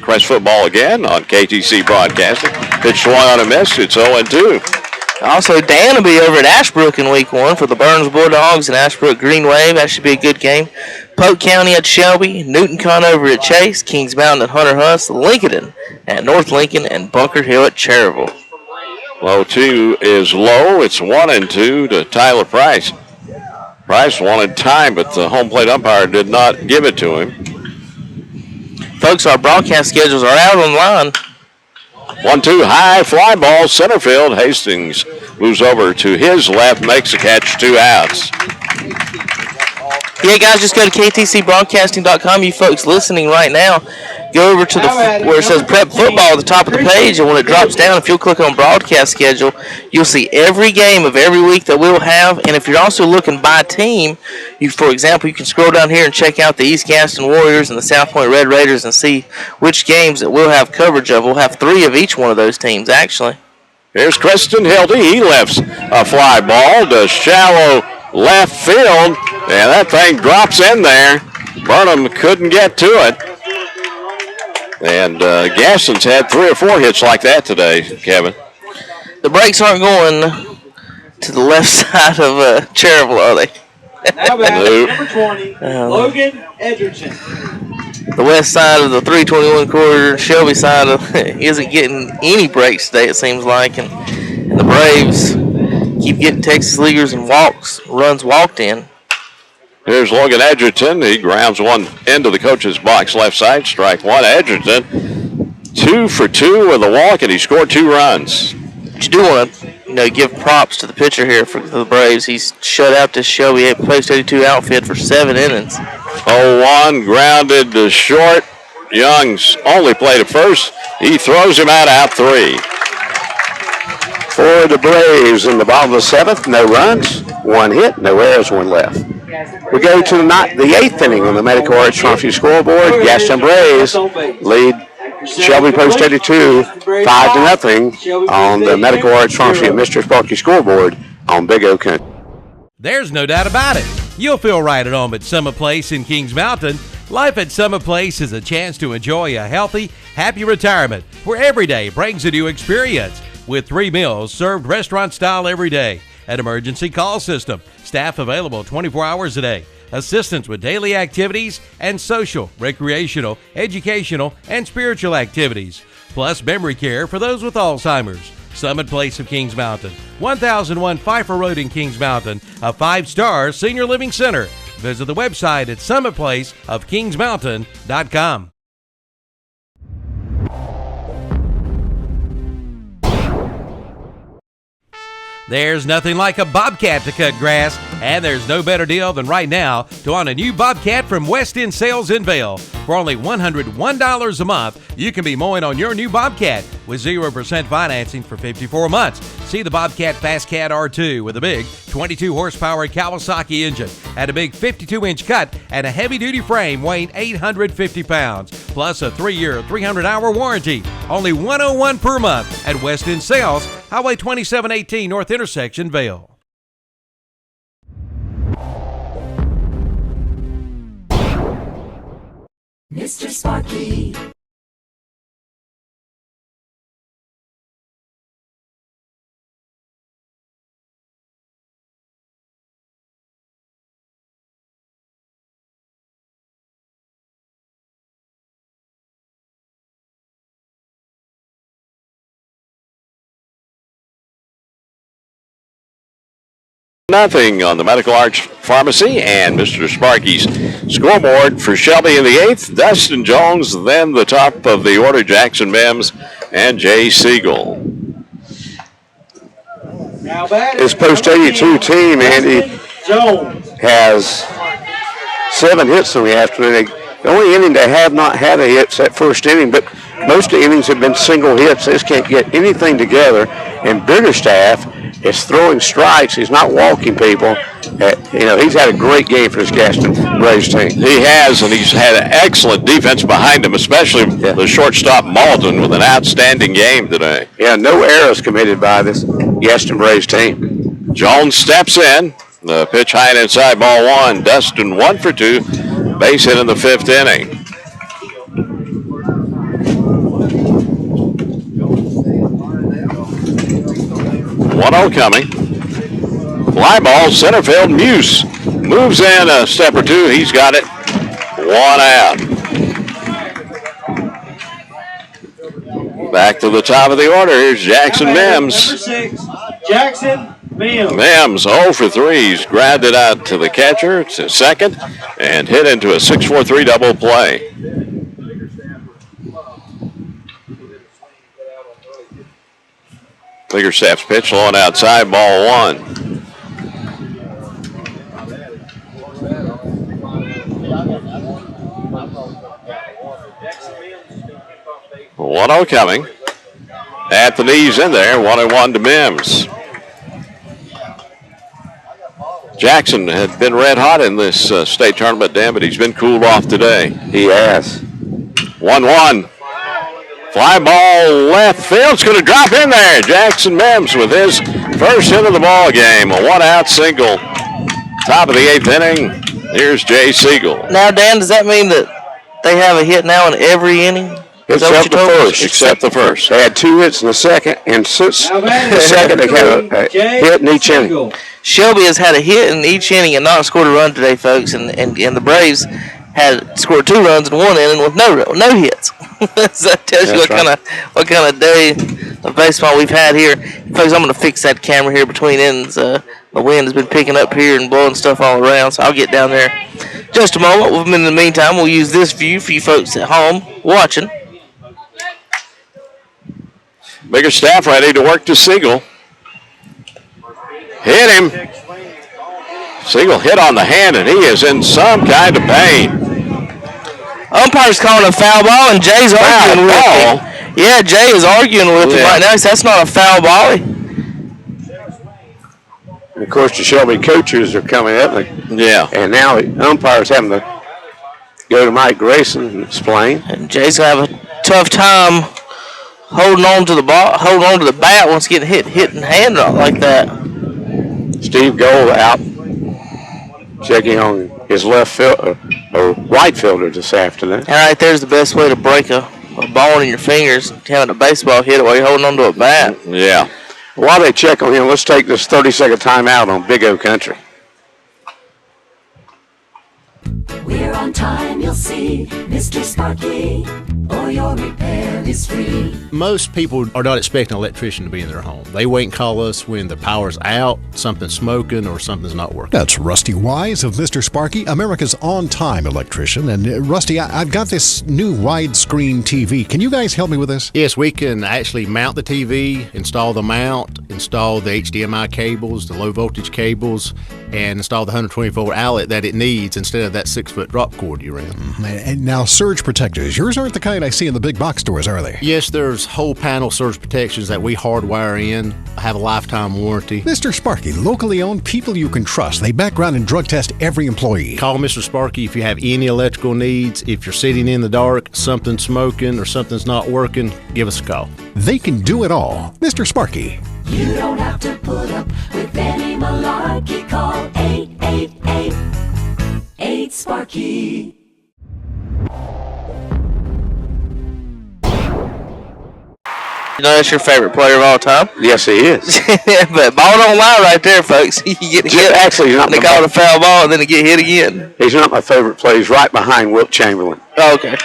Crest football again on KTC Broadcasting. Pitch swung on a miss. It's 0-2. Also, Dan will be over at Ashbrook in week 1 for the Burns Bulldogs and Ashbrook Green Wave. That should be a good game. Polk County at Shelby, Newton Con over at Chase, Kings Mountain at Hunter Huss, Lincoln at North Lincoln, and Bunker Hill at Cherryville. Low 2 is low. It's 1-2 to Tyler Price. Price wanted time, but the home plate umpire did not give it to him. Folks, our broadcast schedules are out online. 1-2 high fly ball center field. Hastings moves over to his left, makes a catch, 2 outs. Yeah, guys, just go to ktcbroadcasting.com. You folks listening right now, go over to where it says Prep Football at the top of the page, and when it drops down, if you'll click on Broadcast Schedule, you'll see every game of every week that we'll have. And if you're also looking by team, for example, you can scroll down here and check out the East Gaston Warriors and the South Point Red Raiders and see which games that we'll have coverage of. We'll have 3 of each one of those teams, actually. Here's Kristen Hildy. He lifts a fly ball to shallow left field, and that thing drops in there. Burnham couldn't get to it. And Gaston's had 3 or 4 hits like that today, Kevin. The Breaks aren't going to the left side of Cherryville, are they? How about number 20, Logan Edgerton? The west side of the 321 corridor, Shelby side isn't getting any breaks today, it seems like. And the Braves keep getting Texas leaguers and runs walked in. Here's Logan Edgerton. He grounds one into the coach's box left side. Strike 1. Edgerton, 2 for 2 with a walk, and he scored 2 runs. But you do want to give props to the pitcher here for the Braves. He's shut out this Shelby Post 82 outfit for 7 innings. 0-1, grounded to short. Young's only played at first. He throws him out 3. For the Braves in the bottom of the 7th, no runs, 1 hit, no errors, 1 left. We go to the 8th inning on the Medical Arts Trophy scoreboard. Gaston Braves lead Shelby Post 82 5-0 on the Medical Arts Trophy and Mr. Sparky scoreboard on Big O Country. There's no doubt about it. You'll feel right at home at Summit Place in Kings Mountain. Life at Summit Place is a chance to enjoy a healthy, happy retirement where every day brings a new experience with 3 meals served restaurant style every day. An emergency call system, staff available 24 hours a day, assistance with daily activities and social, recreational, educational, and spiritual activities, plus memory care for those with Alzheimer's. Summit Place of Kings Mountain, 1001 Pfeiffer Road in Kings Mountain, a 5-star senior living center. Visit the website at summitplaceofkingsmountain.com. There's nothing like a Bobcat to cut grass, and there's no better deal than right now to own a new Bobcat from West End Sales in Vail. For only $101 a month, you can be mowing on your new Bobcat with 0% financing for 54 months. See the Bobcat Fast Cat R2 with a big 22 horsepower Kawasaki engine and a big 52-inch cut and a heavy-duty frame weighing 850 pounds, plus a 3-year, 300-hour warranty. Only $101 per month at West End Sales, Highway 2718 North Intersection, Vail. Mr. Sparky. Nothing on the Medical Arts Pharmacy and Mr. Sparky's scoreboard for Shelby in the 8th. Dustin Jones, then the top of the order, Jackson Mims and Jay Siegel. His Post 82 team, Andy, has 7 hits in the afternoon. They The only inning they have not had a hit's that first inning, but most of the innings have been single hits. They just can't get anything together. And Biggerstaff is throwing strikes. He's not walking people. He's had a great game for his Gaston Braves team. He has, and he's had an excellent defense behind him, especially the shortstop Malden with an outstanding game today. Yeah, no errors committed by this Gaston Braves team. Jones steps in. The pitch high and inside, ball one. Dustin 1 for 2. Base hit in the 5th inning. 1-0 coming. Fly ball, center field. Muse moves in a step or two. He's got it. 1 out. Back to the top of the order. Here's Jackson Mims. Number 6, Jackson Mims. Mims 0 for 3. He's grabbed it out to the catcher. It's his second and hit into a 6-4-3 double play. Biggerstaff's pitch low and outside, ball 1. One-0 coming. At the knees in there, 1-1 to Mims. Jackson had been red hot in this state tournament, Dan, but he's been cooled off today. He has. 1-1. Fly ball left field. It's going to drop in there. Jackson Mims with his first hit of the ball game. A 1-out single. Top of the 8th inning. Here's Jay Siegel. Now, Dan, does that mean that they have a hit now in every inning? Except the first. Except the first. They had 2 hits in the second, and since the second, they had a hit in each inning. Shelby has had a hit in each inning and not scored a run today, folks, and the Braves had scored 2 runs in 1 inning with no hits. So that tells you what kind of day of baseball we've had here. Folks, I'm going to fix that camera here between innings. The wind has been picking up here and blowing stuff all around, so I'll get down there just a moment. In the meantime, we'll use this view for you folks at home watching. Biggerstaff ready to work to Siegel. Hit him. Siegel hit on the hand, and he is in some kind of pain. Umpire's calling a foul ball, and Jay's arguing with him. Yeah, Jay is arguing with him right now. He says that's not a foul ball. And of course, the Shelby coaches are coming up. And now the umpire's having to go to Mike Grayson and explain. And Jay's going to have a tough time holding on to the ball, holding on to the bat once getting hit in hand like that. Steve Gold out checking on his left field or right fielder this afternoon. All right, there's the best way to break a bone in your fingers, having a baseball hit it while you're holding on to a bat. Yeah. While they check on him, let's take this 30-second timeout on Big O Country. We're on time, you'll see, Mr. Sparky, or your repair is free. Most people are not expecting an electrician to be in their home. They wait and call us when the power's out, something's smoking, or something's not working. That's Rusty Wise of Mr. Sparky, America's on-time electrician. And Rusty, I've got this new widescreen TV. Can you guys help me with this? Yes, we can actually mount the TV, install the mount, install the HDMI cables, the low voltage cables, and install the 120-volt outlet that it needs instead of that 6-foot drop cord you ran. And now surge protectors. Yours aren't the kind I see in the big box stores, are they? Yes, there's whole panel surge protections that we hardwire in. I have a lifetime warranty. Mr. Sparky, locally owned, people you can trust. They background and drug test every employee. Call Mr. Sparky if you have any electrical needs. If you're sitting in the dark, something's smoking, or something's not working, give us a call. They can do it all. Mr. Sparky. You don't have to put up with any malarkey. Call 888-8-SPARKY. You know that's your favorite player of all time? Yes, he is. But ball don't lie right there, folks. You get hit. Actually, he's not. They call it a foul ball, and then they get hit again. He's not my favorite player. He's right behind Wilt Chamberlain. Oh, okay.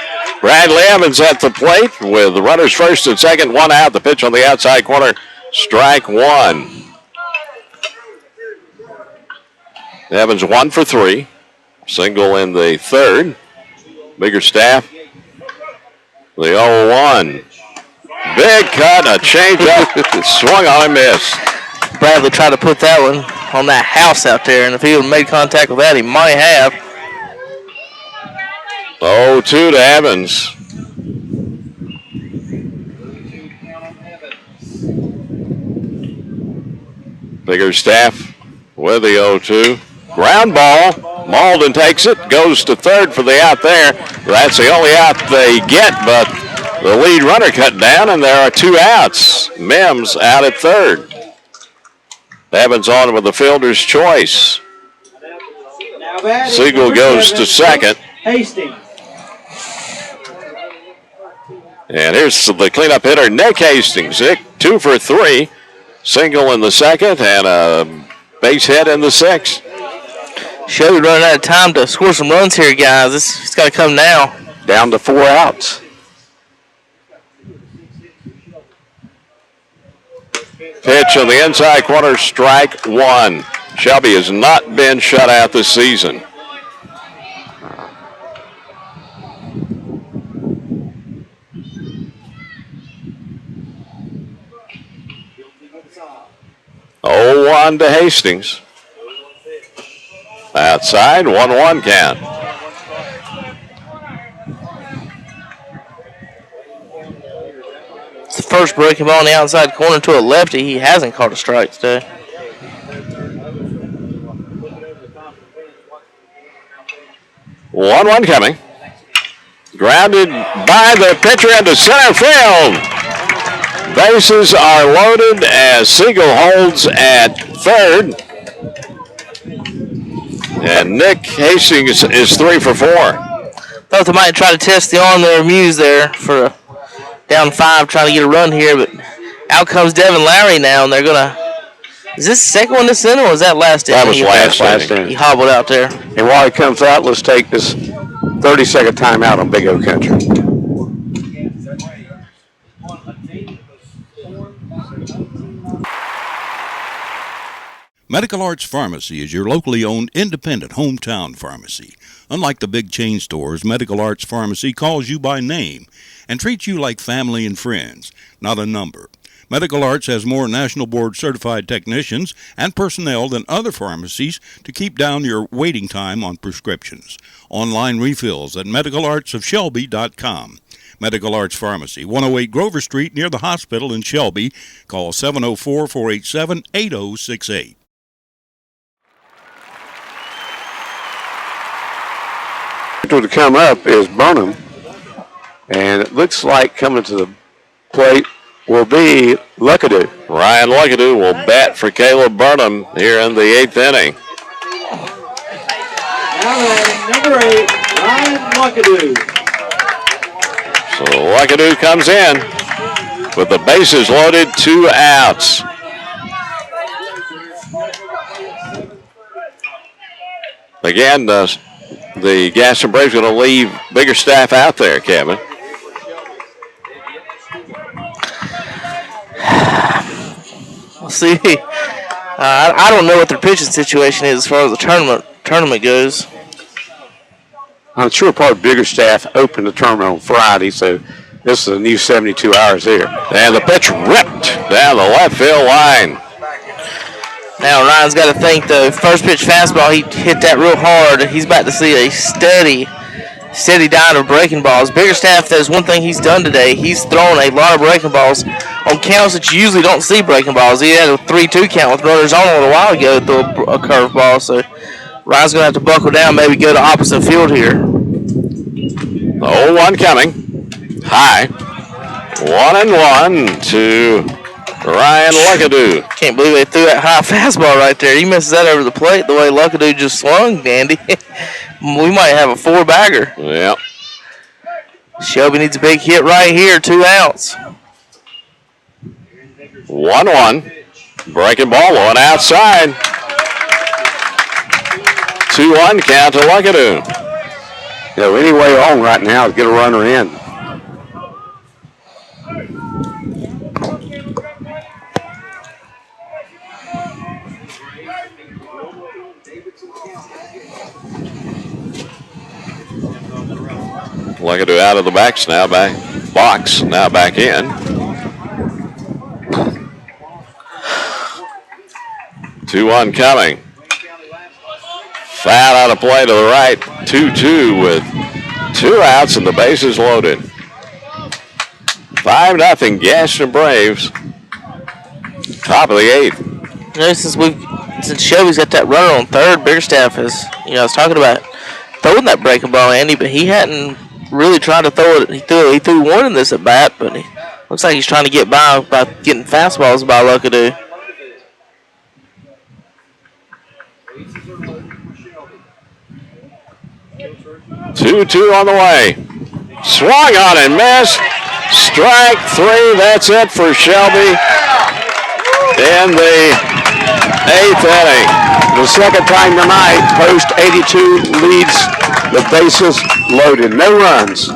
Bradley Evans at the plate with the runners first and second, 1 out. The pitch on the outside corner, strike 1. Evans 1 for 3. Single in the 3rd. Biggerstaff, the 0-1. Big cut, a changeup, swung on and missed. Bradley tried to put that one on that house out there, and if he would have made contact with that, he might have. 0-2 to Evans. Biggerstaff with the 0-2. Ground ball. Malden takes it, goes to third for the out there. That's the only out they get, but the lead runner cut down, and there are 2 outs. Mims out at third. Evans on with the fielder's choice. Siegel goes to second. Hastings. And here's the cleanup hitter, Nick Hastings. 2 for 3. Single in the second and a base hit in the sixth. Shelby running out of time to score some runs here, guys. It's got to come now. Down to 4 outs. Pitch on the inside corner, strike 1. Shelby has not been shut out this season. Oh, 1 to Hastings. Outside, 1-1 count. It's the first breaking ball on the outside corner to a lefty. He hasn't caught a strike today. One coming. Grounded by the pitcher into center field. Bases are loaded as Siegel holds at third. And Nick Hastings is 3 for 4. Thought they might try to test the arm there, Muse there for a down 5, trying to get a run here, but out comes Devin Lowry now, and they're gonna. Is this the second one this inning, or was that last inning? That was last inning. He hobbled out there. And while he comes out, let's take this 30-second timeout on Big O Country. Medical Arts Pharmacy is your locally owned independent hometown pharmacy. Unlike the big chain stores, Medical Arts Pharmacy calls you by name and treats you like family and friends, not a number. Medical Arts has more National Board certified technicians and personnel than other pharmacies to keep down your waiting time on prescriptions. Online refills at medicalartsofshelby.com. Medical Arts Pharmacy, 108 Grover Street near the hospital in Shelby. Call 704-487-8068. To come up is Burnham, and it looks like coming to the plate will be Luckadoo. Ryan Luckadoo will bat for Caleb Burnham here in the 8th inning. Now batting number 8, Ryan Luckadoo. So Luckadoo comes in with the bases loaded, 2 outs. Again, the Gaston Braves going to leave Biggerstaff out there, Kevin. We'll see. I don't know what their pitching situation is as far as the tournament goes. I'm sure part of Biggerstaff opened the tournament on Friday, so this is a new 72 hours here. And the pitch ripped down the left field line. Now Ryan's got to think the first pitch fastball, he hit that real hard. He's about to see a steady diet of breaking balls. Biggerstaff, there's one thing he's done today. He's thrown a lot of breaking balls on counts that you usually don't see breaking balls. He had a 3-2 count with runners on a little while ago to throw a curveball. So Ryan's going to have to buckle down, maybe go to opposite field here. 0-1 coming. High. 1-1 to Ryan Luckadoo. Can't believe they threw that high fastball right there. He misses that over the plate the way Luckadoo just swung, Dandy. We might have a 4-bagger. Yeah. Shelby needs a big hit right here, 2 outs. 1-1. Breaking ball on outside. 2-1 count to Luckadoo. You know, any way on right now is get a runner in. Luckadoo out of the box now back in. 2-1 coming. Foul out of play to the right. 2-2 with 2 outs and the bases loaded. 5-0 Gaston Braves. Top of the 8th. You know, since Shelby's got that runner on third, Biggerstaff has, I was talking about throwing that breaking ball, Andy, but he hadn't really tried to throw it. He threw one in this at bat, but he looks like he's trying to get by getting fastballs by Luckadoo. Two on the way. Swung on and missed. Strike 3. That's it for Shelby in the 8th inning. The second time tonight, Post 82 leads the bases loaded. No runs,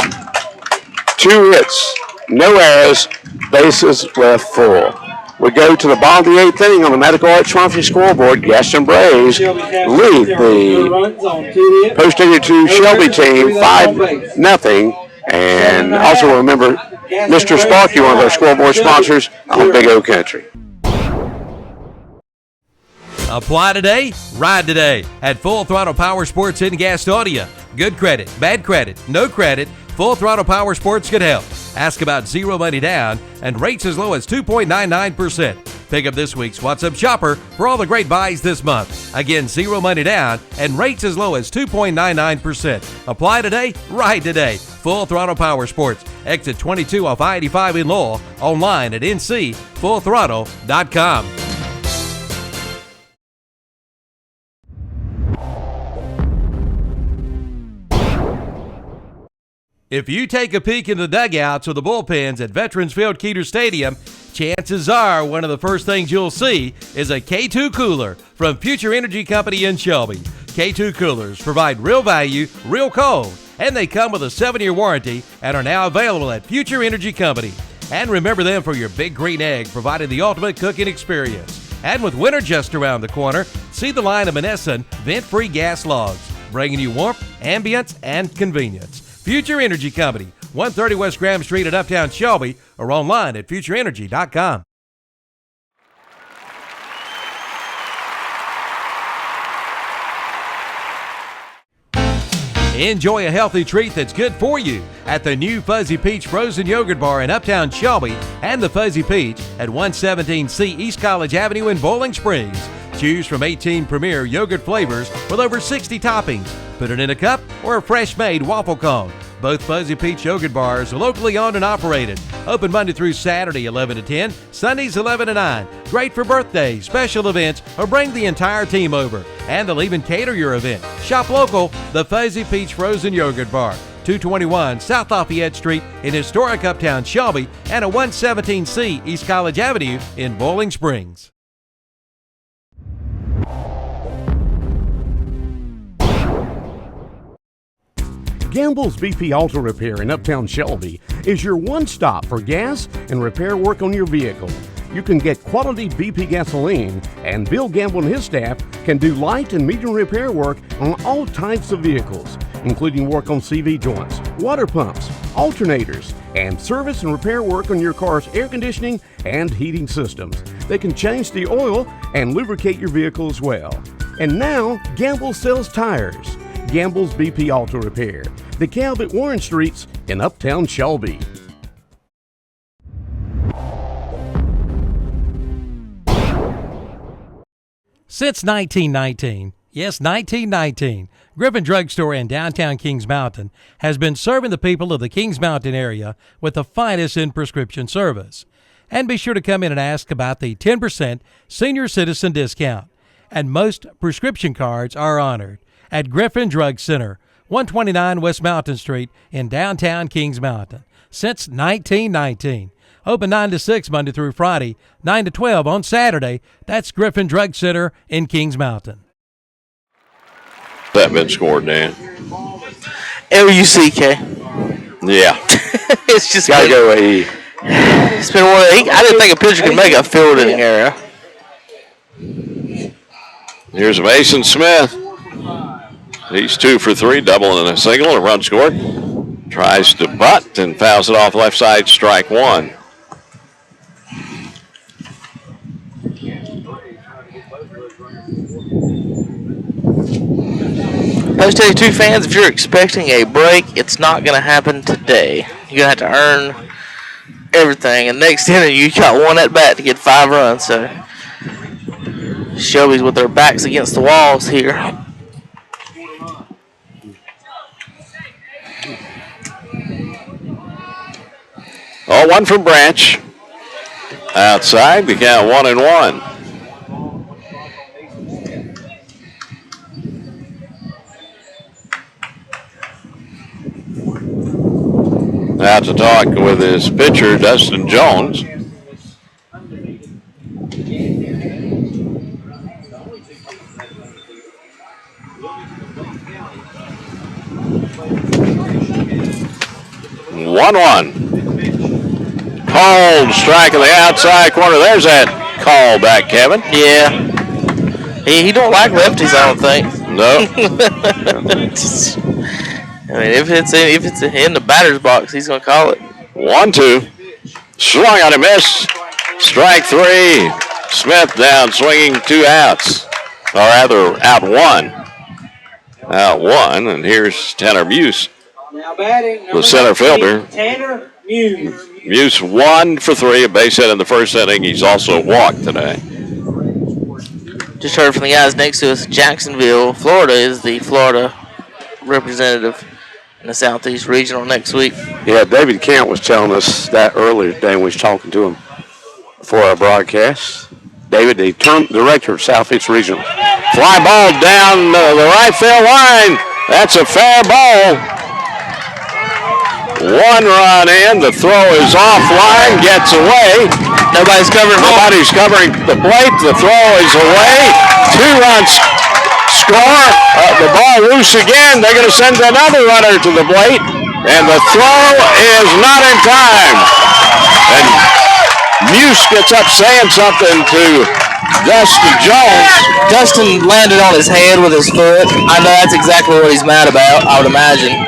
2 hits, no errors, bases left full. We go to the bottom of the 8th inning on the Medical Arts Pharmacy scoreboard. Gaston Braves lead the Post 82 Shelby team 5-0. And also remember, Mr. Sparky, one of our scoreboard sponsors on Big O Country. Apply today, ride today at Full Throttle Power Sports in Gastonia. Good credit, bad credit, no credit, Full Throttle Power Sports could help. Ask about zero money down and rates as low as 2.99%. Pick up this week's What's Up Shopper for all the great buys this month. Again, zero money down and rates as low as 2.99%. Apply today, ride today. Full Throttle Power Sports. Exit 22 off I-85 in Lowell. Online at ncfullthrottle.com. If you take a peek in the dugouts or the bullpens at Veterans Field Keeter Stadium, chances are one of the first things you'll see is a K2 cooler from Future Energy Company in Shelby. K2 coolers provide real value, real cold, and they come with a 7-year warranty and are now available at Future Energy Company. And remember them for your Big Green Egg, providing the ultimate cooking experience. And with winter just around the corner, see the line of Monessen vent-free gas logs, bringing you warmth, ambience, and convenience. Future Energy Company, 130 West Graham Street at Uptown Shelby, or online at futureenergy.com. Enjoy a healthy treat that's good for you at the new Fuzzy Peach Frozen Yogurt Bar in Uptown Shelby and the Fuzzy Peach at 117C East College Avenue in Bowling Springs. Choose from 18 premier yogurt flavors with over 60 toppings. Put it in a cup or a fresh-made waffle cone. Both Fuzzy Peach Yogurt Bars are locally owned and operated. Open Monday through Saturday, 11 to 10, Sundays, 11 to 9. Great for birthdays, special events, or bring the entire team over. And they'll even cater your event. Shop local, the Fuzzy Peach Frozen Yogurt Bar, 221 South Lafayette Street in historic Uptown Shelby and at 117C East College Avenue in Bowling Springs. Gamble's BP Auto Repair in Uptown Shelby is your one-stop for gas and repair work on your vehicle. You can get quality BP gasoline, and Bill Gamble and his staff can do light and medium repair work on all types of vehicles, including work on CV joints, water pumps, alternators, and service and repair work on your car's air conditioning and heating systems. They can change the oil and lubricate your vehicle as well. And now, Gamble sells tires. Gamble's BP Auto Repair, the Calvert Warren Streets in Uptown Shelby. Since 1919, yes, 1919, Griffin Drug Store in downtown Kings Mountain has been serving the people of the Kings Mountain area with the finest in prescription service. And be sure to come in and ask about the 10% senior citizen discount. And most prescription cards are honored at Griffin Drug Center, 129 West Mountain Street in downtown Kings Mountain. Since 1919. Open 9 to 6 Monday through Friday, 9 to 12 on Saturday. That's Griffin Drug Center in Kings Mountain. That been scored, Dan? L-U-C-K. Yeah. It's just gotta go E. It's been one. I didn't think a pitcher could make a field in the area. Here's Mason Smith. He's 2 for 3, double and a single, a run scored. Tries to butt and fouls it off left side, strike 1. Post 82 fans, if you're expecting a break, it's not going to happen today. You're going to have to earn everything. And next inning, you got one at bat to get 5 runs. So Shelby's with their backs against the walls here. Oh, one from Branch. Outside, the count 1-1. Now to talk with his pitcher, Dustin Jones. One. Called strike in the outside corner. There's that call back, Kevin. Yeah. He don't like lefties, I don't think. No. I mean, if it's in the batter's box, he's gonna call it. 1-2. Swung on a miss. Strike 3. Smith down, swinging 2 outs, or rather, out 1. Out 1, and here's Tanner Muse, Now batting, the center fielder. Tanner Muse. Muse 1 for 3, a base hit in the first inning. He's also walked today. Just heard from the guys next to us. Jacksonville, Florida is the Florida representative in the Southeast Regional next week. Yeah, David Kent was telling us that earlier today when we was talking to him for our broadcast. David, the director of Southeast Regional. Fly ball down the right field line. That's a fair ball. 1 run in. The throw is offline. Gets away. Nobody's covering the plate. The throw is away. 2 runs score. The ball loose again. They're going to send another runner to the plate. And the throw is not in time. And Muse gets up saying something to Dustin Jones. Dustin landed on his head with his foot. I know that's exactly what he's mad about, I would imagine.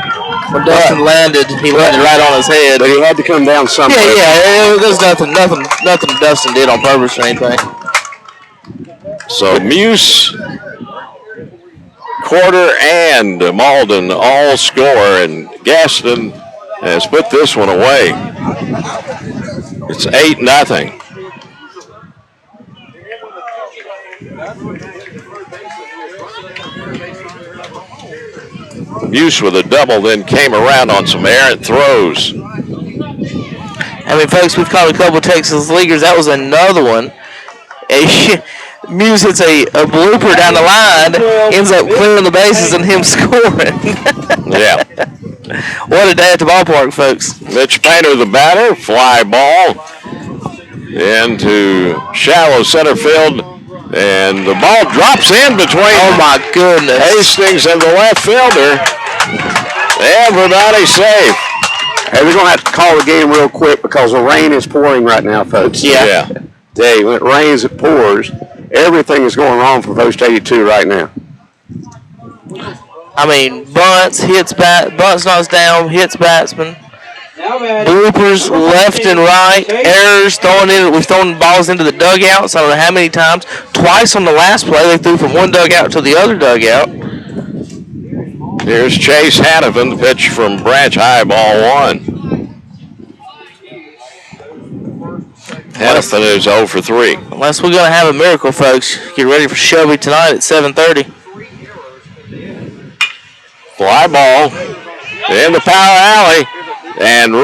When Dustin landed, he landed right on his head. But he had to come down somewhere. Yeah, there's nothing Dustin did on purpose or anything. So Muse, Quarter, and Malden all score, and Gaston has put this one away. It's 8-0. Muse with a double, then came around on some errant throws. I mean, folks, we've caught a couple Texas leaguers. That was another one. Muse hits a blooper down the line, ends up clearing the bases and him scoring. Yeah. What a day at the ballpark, folks. Mitch Painter, the batter, fly ball into shallow center field, and the ball drops in between. Oh my goodness! Hastings and the left fielder. Everybody safe. Hey, we're going to have to call the game real quick because the rain is pouring right now, folks. Yeah. Dave, when it rains, it pours. Everything is going wrong for Post 82 right now. I mean, bunts knocks down, hits batsman. Bloopers left and right, errors thrown in. We've thrown balls into the dugouts. I don't know how many times. Twice on the last play, they threw from one dugout to the other dugout. Here's Chase Hannafin, the pitch from Branch, high ball 1. Hannafin is 0 for 3. Unless we're going to have a miracle, folks. Get ready for Shelby tonight at 7:30. Fly ball in the power alley, and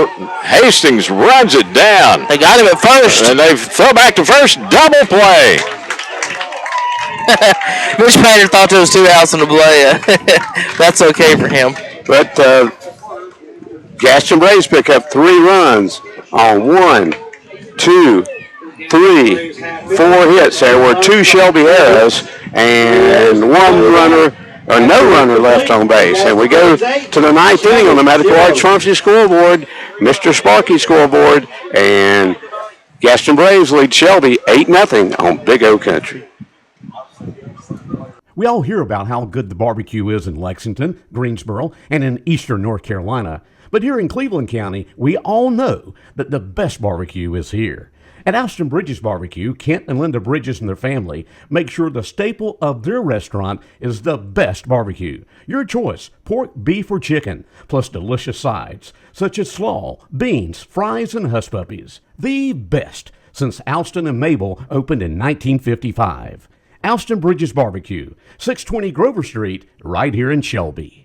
Hastings runs it down. They got him at first. And they throw back to first, double play. Mitch Painter thought there was 2 outs on the play. That's okay for him. But Gaston Braves pick up 3 runs on 1, 2, 3, 4 hits. There were 2 Shelby errors and 1 runner, or no runner left on base. And we go to the 9th inning on the Medical Arts Pharmacy scoreboard, Mr. Sparky scoreboard, and Gaston Braves lead Shelby 8-0 on Big O Country. We all hear about how good the barbecue is in Lexington, Greensboro, and in eastern North Carolina. But here in Cleveland County, we all know that the best barbecue is here. At Austin Bridges Barbecue, Kent and Linda Bridges and their family make sure the staple of their restaurant is the best barbecue. Your choice, pork, beef, or chicken, plus delicious sides, such as slaw, beans, fries, and hush puppies. The best since Alston and Mabel opened in 1955. Alston Bridges Barbecue, 620 Grover Street, right here in Shelby.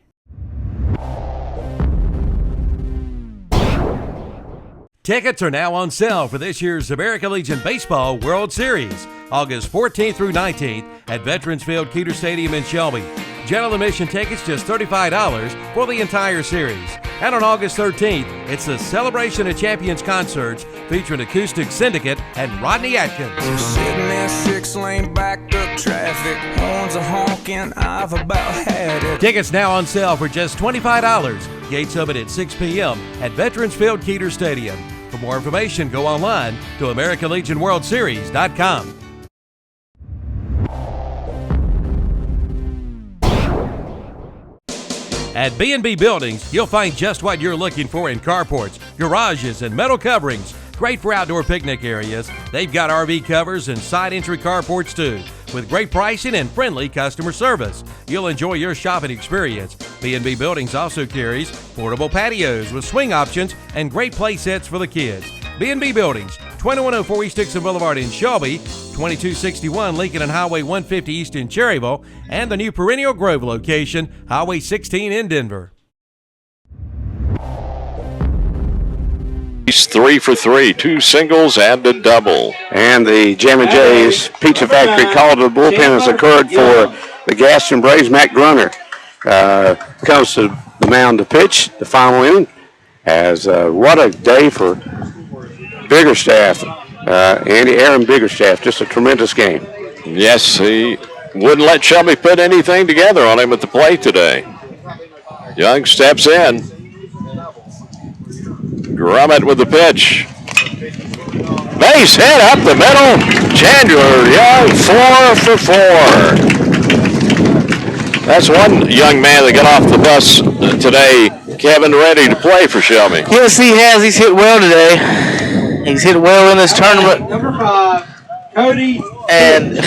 Tickets are now on sale for this year's American Legion Baseball World Series, August 14th through 19th at Veterans Field Keeter Stadium in Shelby. General admission tickets just $35 for the entire series. And on August 13th, it's the Celebration of Champions concerts featuring Acoustic Syndicate and Rodney Atkins. Sitting there, 6-lane backed up traffic, horns are honking, I've about had it. Tickets now on sale for just $25. Gates open at 6 p.m. at Veterans Field Keeter Stadium. For more information, go online to AmericanLegionWorldSeries.com. At B&B Buildings, you'll find just what you're looking for in carports, garages, and metal coverings. Great for outdoor picnic areas. They've got RV covers and side entry carports too, with great pricing and friendly customer service. You'll enjoy your shopping experience. B&B Buildings also carries portable patios with swing options and great play sets for the kids. B&B Buildings, 2104 East Dixon Boulevard in Shelby, 2261 Lincoln and Highway 150 East in Cherryville, and the new Perennial Grove location, Highway 16 in Denver. He's 3 for 3, 2 singles and a double. And the Jammin' Jay's Pizza Factory call to the bullpen has occurred for the Gaston Braves. Matt Grunner comes to the mound to pitch the final inning. As what a day for Biggerstaff, Aaron Biggerstaff, just a tremendous game. Yes, he wouldn't let Shelby put anything together on him at the plate today. Young steps in. Grummett with the pitch. Base hit up the middle. Chandler Young, 4 for 4. That's one young man that got off the bus today, Kevin, ready to play for Shelby. Yes, he has. He's hit well today. He's hit well in this tournament. Number 5, Cody. And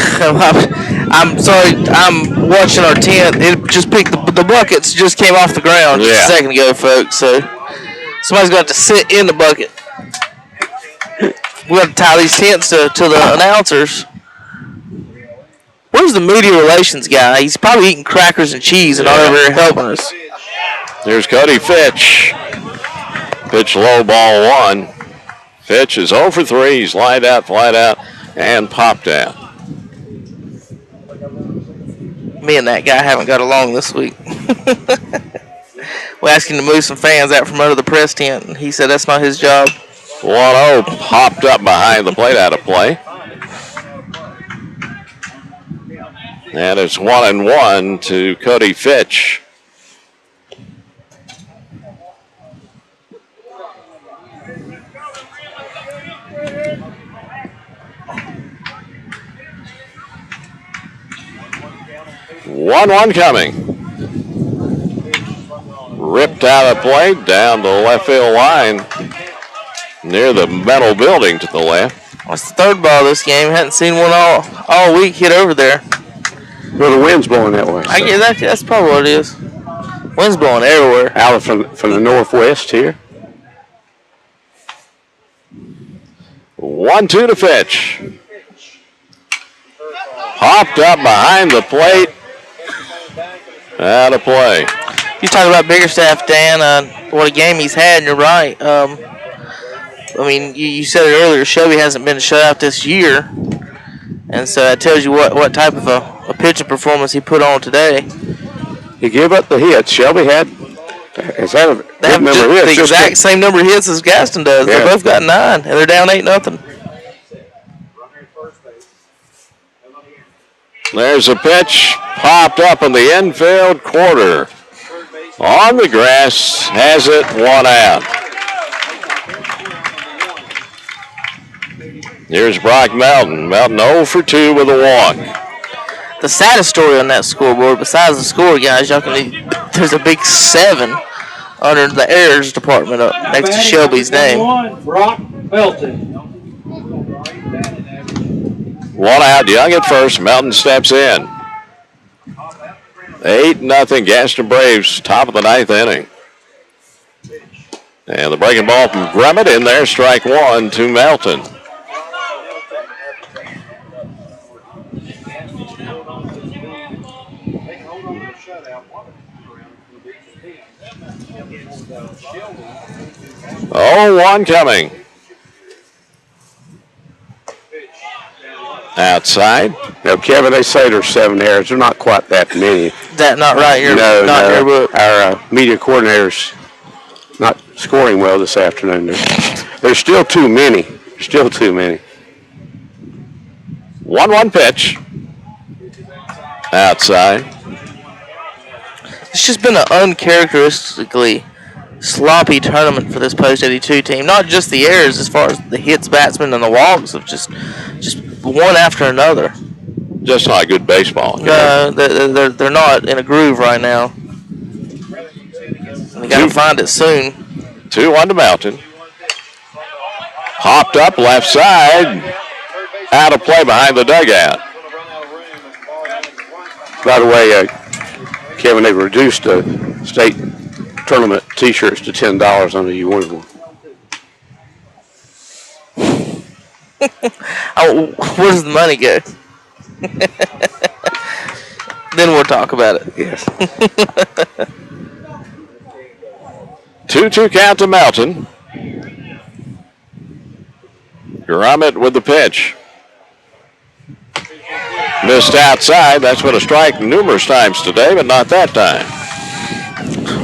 I'm sorry, I'm watching our tent. It just picked the buckets just came off the ground just a second ago, folks. So somebody's got to sit in the bucket. We got to tie these tents to the announcers. Where's the media relations guy? He's probably eating crackers and cheese and not over here helping us. There's Cody Fitch. Pitch low, ball 1. Fitch is 0 for 3. He's lined out, flied out, and popped out. Me and that guy haven't got along this week. We asked him to move some fans out from under the press tent, and he said that's not his job. 1-0 popped up behind the plate out of play. And it's 1-1 to Cody Fitch. One coming. Ripped out of play down the left field line near the metal building to the left. That's the third ball of this game. Hadn't seen one all week hit over there. Well, the wind's blowing that way. I get that's probably what it is. Wind's blowing everywhere. Out from the northwest here. 1-2 to Fitch. Popped up behind the plate. Out of play. You talk about Biggerstaff, Dan. What a game he's had, and you're right. I mean, you said it earlier. Shelby hasn't been shut out this year, and so that tells you what type of a pitching performance he put on today. He gave up the hits. Shelby has had a good number of hits. The exact same number of hits as Gaston does. Yeah. They both got 9, and they're down 8-0. There's a pitch popped up in the infield corner. On the grass, has it, 1 out. Here's Brock Melton. Melton 0 for 2 with a walk. The saddest story on that scoreboard, besides the score, guys, there's a big 7 under the errors department up next to Shelby's name. Brock Melton. One out, Young at first. Melton steps in. 8-0 Gaston Braves, top of the 9th inning. And the breaking ball from Grummett in there, strike one to Melton. Oh, one coming. Outside. Now, Kevin, they say there's 7 errors. They're not quite that many. That not right here. No, Your book. Our media coordinator's not scoring well this afternoon. There's still too many. Still too many. 1-1 pitch. Outside. It's just been an uncharacteristically sloppy tournament for this post 82 team. Not just the errors as far as the hits, batsmen, and the walks of just one after another. Just not good baseball. No, they're not in a groove right now. They got to find it soon. 2-1 to Melton. Hopped up left side. Out of play behind the dugout. By the way, Kevin, they reduced the state tournament T-shirts to $10 under you wanted one. Oh, where does the money go? Then we'll talk about it. Yes. 2-2 count to Melton. Grummett with the pitch. Missed outside. That's been a strike numerous times today, but not that time.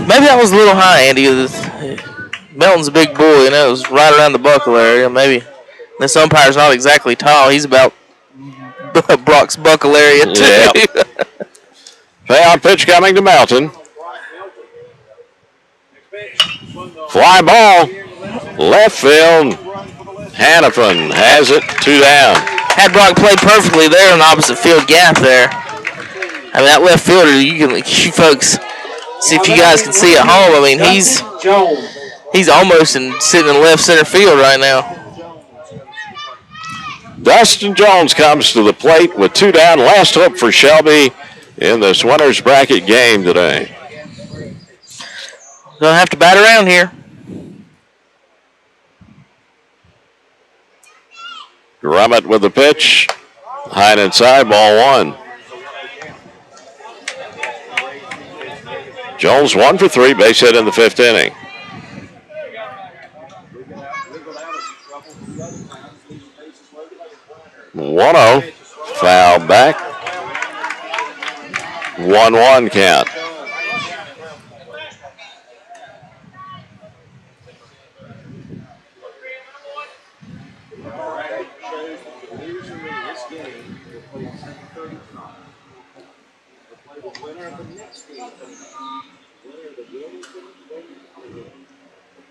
Maybe that was a little high, Andy. Melton's a big boy, you know. It was right around the buckle area. Maybe this umpire's not exactly tall. He's about Brock's buckle area, too. Yeah. Payout pitch coming to Melton. Fly ball. Left field. Hannafin has it. 2 down. Had Brock played perfectly there in the opposite field gap there. I mean, that left fielder, you folks, see if you guys can see at home. I mean, he's almost sitting in left center field right now. Dustin Jones comes to the plate with 2 down. Last hope for Shelby in this winner's bracket game today. Gonna have to bat around here. Grummett with the pitch. High and inside, ball 1. Jones 1 for 3, base hit in the 5th inning. One-0, foul back. 1-1 count.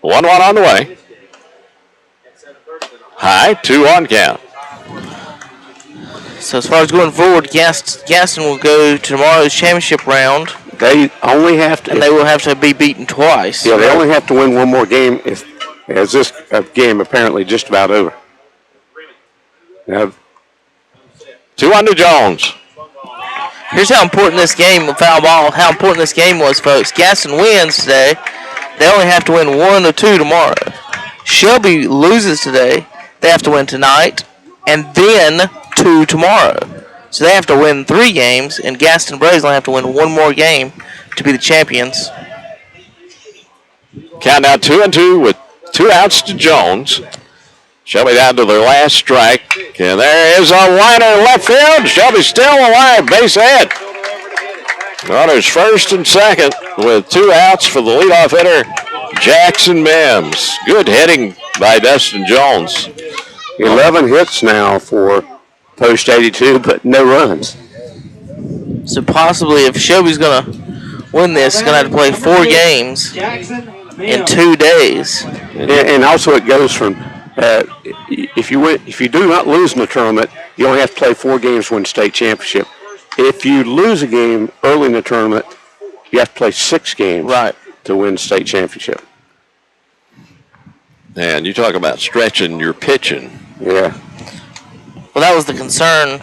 One on the way. High, 2-1 count. So as far as going forward, Gaston will go to tomorrow's championship round. They only have to, and they will have to be beaten twice. Yeah, they only have to win one more game. As this game apparently just about over. Now, 2-1 to Jones. Here's how important this game, foul ball, how important this game was, folks. Gaston wins today. They only have to win 1 or 2 tomorrow. Shelby loses today. They have to win tonight and then 2 tomorrow. So they have to win 3 games, and Gaston Braves only have to win 1 more game to be the champions. Count now 2-2 with 2 outs to Jones. Shelby down to their last strike. And there is a liner left field. Shelby still alive. Base hit. Runners first and second with 2 outs for the leadoff hitter, Jackson Mims. Good hitting by Dustin Jones. 11 hits now for post 82, but no runs. So possibly if Shelby's going to win this, he's going to have to play 4 games in 2 days. And also it goes from if you do not lose in the tournament, you only have to play 4 games to win state championship. If you lose a game early in the tournament, you have to play 6 games to win state championship. And you talk about stretching your pitching. Yeah. Well, Well, that was the concern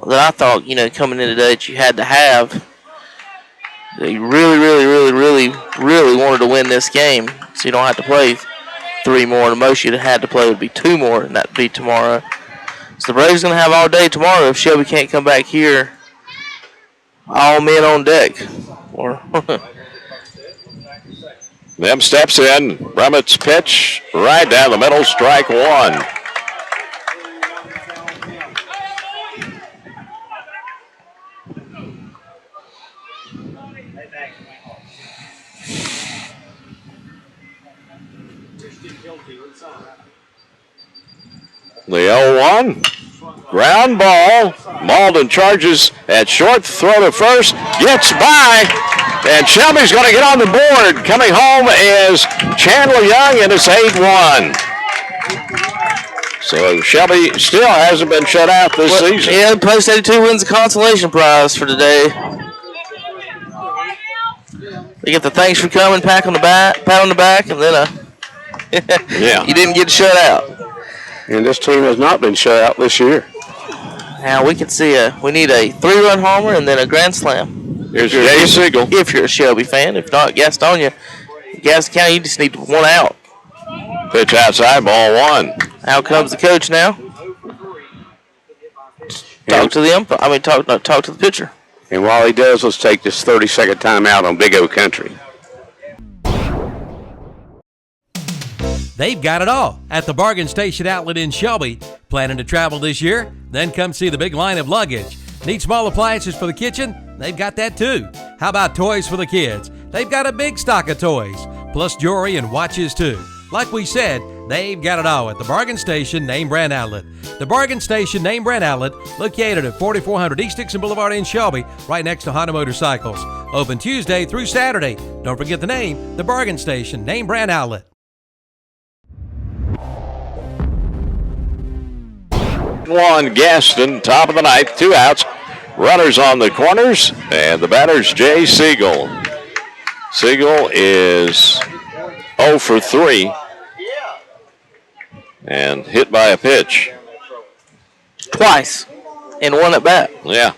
that I thought, coming in today that you had to have. You really wanted to win this game, so you don't have to play 3 more. The most you'd have had to play would be 2 more, and that'd be tomorrow. So the Braves going to have all day tomorrow if Shelby can't come back here. All men on deck. Them steps in. Brummett's pitch right down the middle, strike 1. The 0-1. Ground ball. Malden charges at short. Throw to first. Gets by. And Shelby's going to get on the board. Coming home is Chandler Young, and it's 8-1. So Shelby still hasn't been shut out this season. Yeah, Post 82 wins the consolation prize for today. They get the thanks for coming, pat on the back, and then yeah. You didn't get shut out. And this team has not been shut out this year. Now we can see we need a 3-run homer and then a grand slam. Here's Jay Siegel. If you're a Shelby fan. If not, Gaston County, you just need 1 out. Pitch outside, ball 1. Out comes the coach now. Talk to the umpire. Talk to the pitcher. And while he does, let's take this 30-second timeout on Big O Country. They've got it all at the Bargain Station Outlet in Shelby. Planning to travel this year? Then come see the big line of luggage. Need small appliances for the kitchen? They've got that too. How about toys for the kids? They've got a big stock of toys, plus jewelry and watches too. Like we said, they've got it all at the Bargain Station Name Brand Outlet. The Bargain Station Name Brand Outlet, located at 4400 East Dixon Boulevard in Shelby, right next to Honda Motorcycles. Open Tuesday through Saturday. Don't forget the name, the Bargain Station Name Brand Outlet. 1 Gaston, top of the ninth, 2 outs. Runners on the corners, and the batter's Jay Siegel. Siegel is 0 for 3 and hit by a pitch. Twice in 1 at bat. Yeah.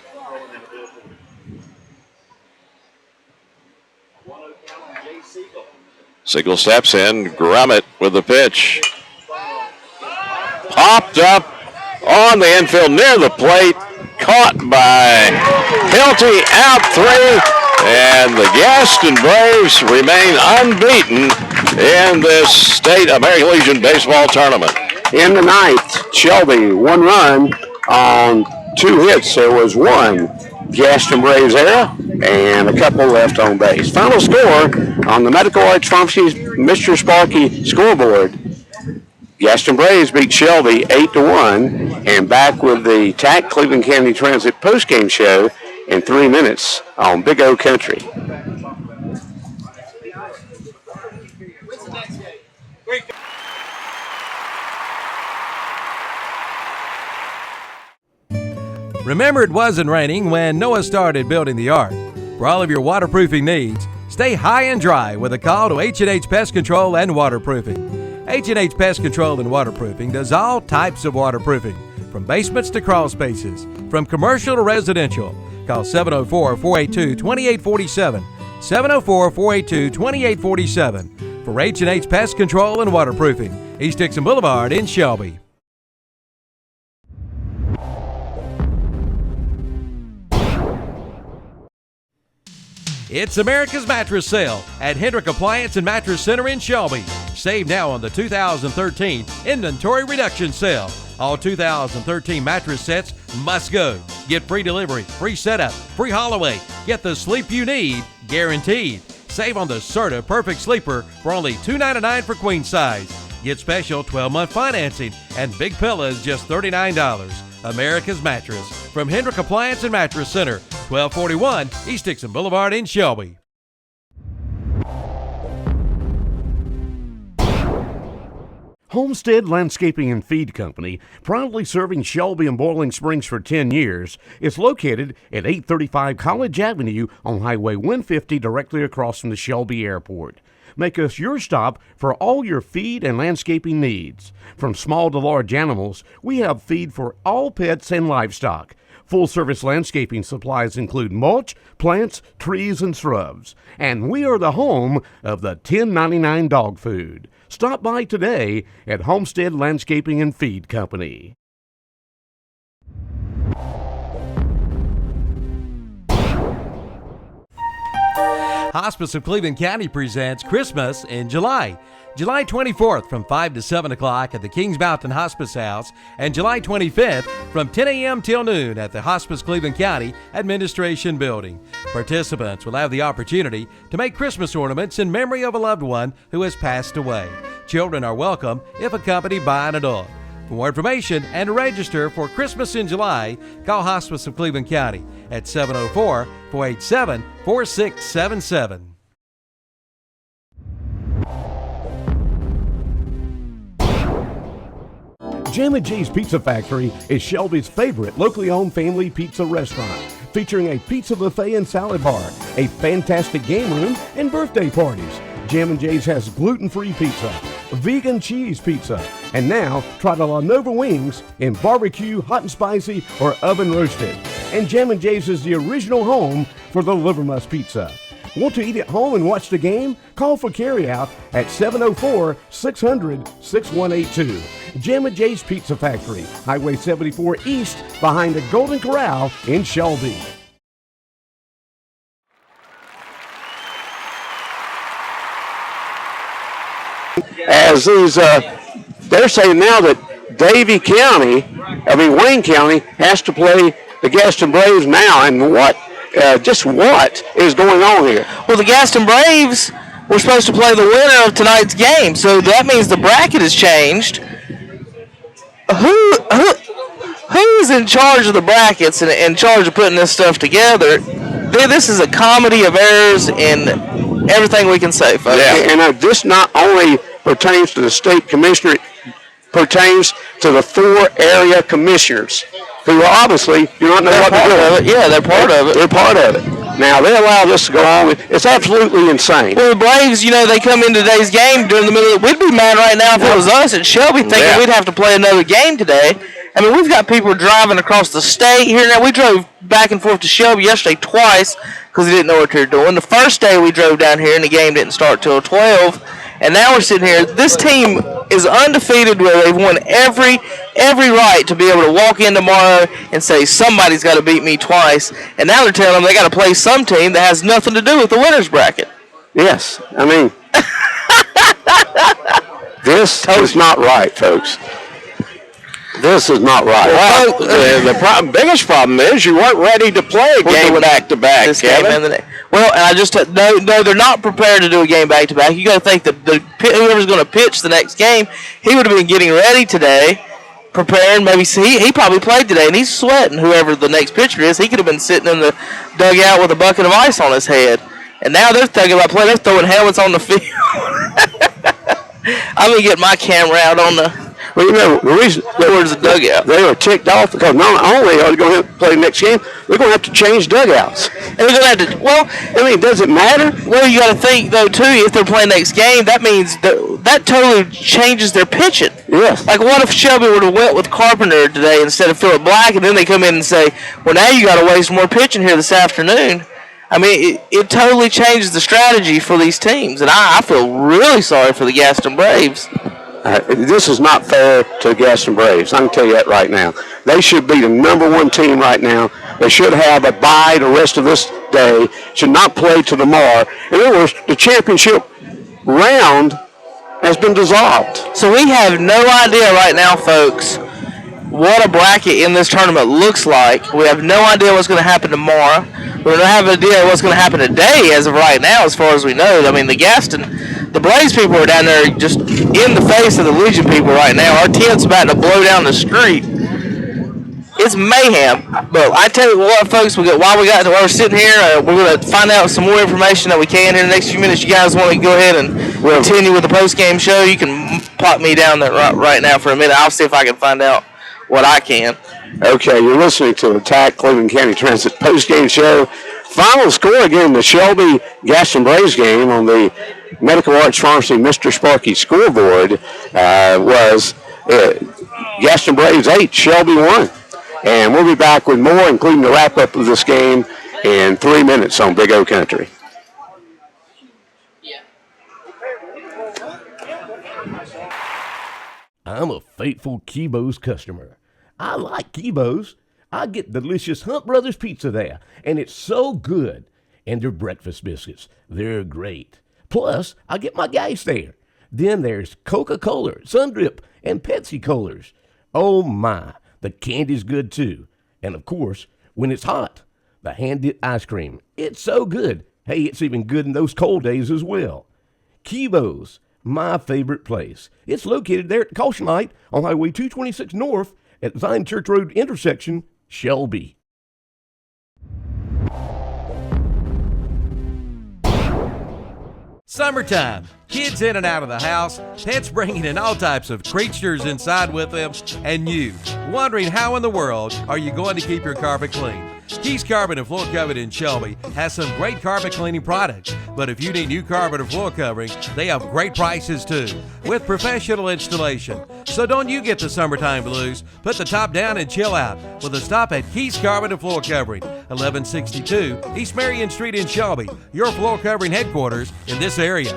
Siegel steps in, Grummett with the pitch. Popped up on the infield near the plate, caught by Hilty, out 3, and the Gaston Braves remain unbeaten in this state American Legion baseball tournament. In the ninth, Shelby 1 run on 2 hits. There was 1 Gaston Braves error and a couple left on base. Final score on the Medical Arts Pharmacy's Mr. Sparky scoreboard. Gaston Braves beat Shelby 8-1, and back with the TAC Cleveland County Transit postgame show in 3 minutes on Big O Country. Remember, it wasn't raining when Noah started building the ark. For all of your waterproofing needs, stay high and dry with a call to H&H Pest Control and Waterproofing. H&H Pest Control and Waterproofing does all types of waterproofing, from basements to crawl spaces, from commercial to residential. Call 704-482-2847, 704-482-2847 for H&H Pest Control and Waterproofing, East Dixon Boulevard in Shelby. It's America's Mattress Sale at Hendrick Appliance and Mattress Center in Shelby. Save now on the 2013 Inventory Reduction Sale. All 2013 mattress sets must go. Get free delivery, free setup, free haul away. Get the sleep you need, guaranteed. Save on the Serta Perfect Sleeper for only $2.99 for queen size. Get special 12-month financing and big pillows just $39. America's Mattress from Hendrick Appliance and Mattress Center, 1241 East Dixon Boulevard in Shelby. Homestead Landscaping and Feed Company, proudly serving Shelby and Boiling Springs for 10 years, is located at 835 College Avenue on Highway 150 directly across from the Shelby Airport. make us your stop for all your feed and landscaping needs. From small to large animals, we have feed for all pets and livestock. Full-service landscaping supplies include mulch, plants, trees, and shrubs. And we are the home of the $10.99 dog food. Stop by today at Homestead Landscaping and Feed Company. Hospice of Cleveland County presents Christmas in July. July 24th from 5 to 7 o'clock at the Kings Mountain Hospice House, and July 25th from 10 a.m. till noon at the Hospice Cleveland County Administration Building. Participants will have the opportunity to make Christmas ornaments in memory of a loved one who has passed away. Children are welcome if accompanied by an adult. For more information and to register for Christmas in July, call Hospice of Cleveland County at 704-487-4677. Jam and J's Pizza Factory is Shelby's favorite locally owned family pizza restaurant, featuring a pizza buffet and salad bar, a fantastic game room, and birthday parties. Jam and J's has gluten-free pizza, vegan cheese pizza, and now try the La Nova wings in barbecue, hot and spicy, or oven roasted. And Jam and J's is the original home for the Livermus pizza. Want to eat at home and watch the game? Call for carryout at 704-600-6182. Jam and J's Pizza Factory, Highway 74 East, behind the Golden Corral in Shelby. As these, they're saying now that Wayne County has to play the Gaston Braves now, and what is going on here? Well, the Gaston Braves were supposed to play the winner of tonight's game, so that means the bracket has changed. Who's in charge of the brackets and in charge of putting this stuff together? This is a comedy of errors in everything we can say, folks. Yeah, and this not only pertains to the state commissioner, it pertains to the 4 area commissioners, who obviously do not know what to do. Yeah, they're part of it. They're part of it. Now, they allow this to go on. It's absolutely insane. Well, the Braves, they come in today's game during the middle of we'd be mad right now if it was us at Shelby thinking we'd have to play another game today. I mean, we've got people driving across the state here now. We drove back and forth to Shelby yesterday twice because we didn't know what they were doing. The first day we drove down here and the game didn't start till 12. And now we're sitting here. This team is undefeated where they've won every right to be able to walk in tomorrow and say somebody's got to beat me twice. And now they're telling them they got to play some team that has nothing to do with the winner's bracket. Yes. I mean, this is not right, folks. This is not right. Well, the biggest problem is you weren't ready to play a game back-to-back, Kevin. Well, and I just no, they're not prepared to do a game back-to-back. You got to think that whoever's going to pitch the next game, he would have been getting ready today, preparing. Maybe he probably played today, and he's sweating. Whoever the next pitcher is, he could have been sitting in the dugout with a bucket of ice on his head. And now they're thinking about playing. They're throwing helmets on the field. I'm going to get my camera out on the... Well, the reason towards the dugout. They were ticked off because not only are they going to have to play the next game, they're going to have to change dugouts. And they're going to have to, does it matter? Well, you got to think, though, too, if they're playing next game, that means that totally changes their pitching. Yes. Like, what if Shelby would have went with Carpenter today instead of Phillip Black, and then they come in and say, well, now you got to waste more pitching here this afternoon. I mean, it totally changes the strategy for these teams, and I feel really sorry for the Gaston Braves. This is not fair to the Gaston Braves. I can tell you that right now. They should be the #1 team right now. They should have a bye the rest of this day. Should not play till tomorrow. In other words, the championship round has been dissolved. So we have no idea right now, folks, what a bracket in this tournament looks like. We have no idea what's going to happen tomorrow. We don't have an idea what's going to happen today as of right now, as far as we know. I mean, the Braves people are down there just in the face of the Legion people right now. Our tent's about to blow down the street. It's mayhem. But I tell you what, folks, while we're sitting here, we're going to find out some more information that we can in the next few minutes. You guys want to go ahead and continue with the post-game show? You can pop me down there right now for a minute. I'll see if I can find out what I can. Okay, you're listening to Attack Cleveland County Transit post-game show. Final score again, the Shelby Gaston Braves game on the Medical Arts Pharmacy Mr. Sparky scoreboard was Gaston Braves 8, Shelby 1. And we'll be back with more, including the wrap-up of this game in 3 minutes on Big O Country. I'm a faithful Kibo's customer. I like Kibo's. I get delicious Hunt Brothers pizza there, and it's so good. And their breakfast biscuits, they're great. Plus, I get my gas there. Then there's Coca-Cola, Sundrip, and Pepsi Colas. Oh my, the candy's good too. And of course, when it's hot, the hand-dipped ice cream. It's so good. Hey, it's even good in those cold days as well. Kibo's, my favorite place. It's located there at the Caution Light on Highway 226 North at Zion Church Road intersection, Shelby. Summertime. Kids in and out of the house, pets bringing in all types of creatures inside with them, and you wondering how in the world are you going to keep your carpet clean. Keys Carpet and Floor Covering in Shelby has some great carpet cleaning products, but if you need new carpet or floor covering, they have great prices too, with professional installation. So don't you get the summertime blues. Put the top down and chill out with a stop at Keys Carpet and Floor Covering, 1162 East Marion Street in Shelby, your floor covering headquarters in this area.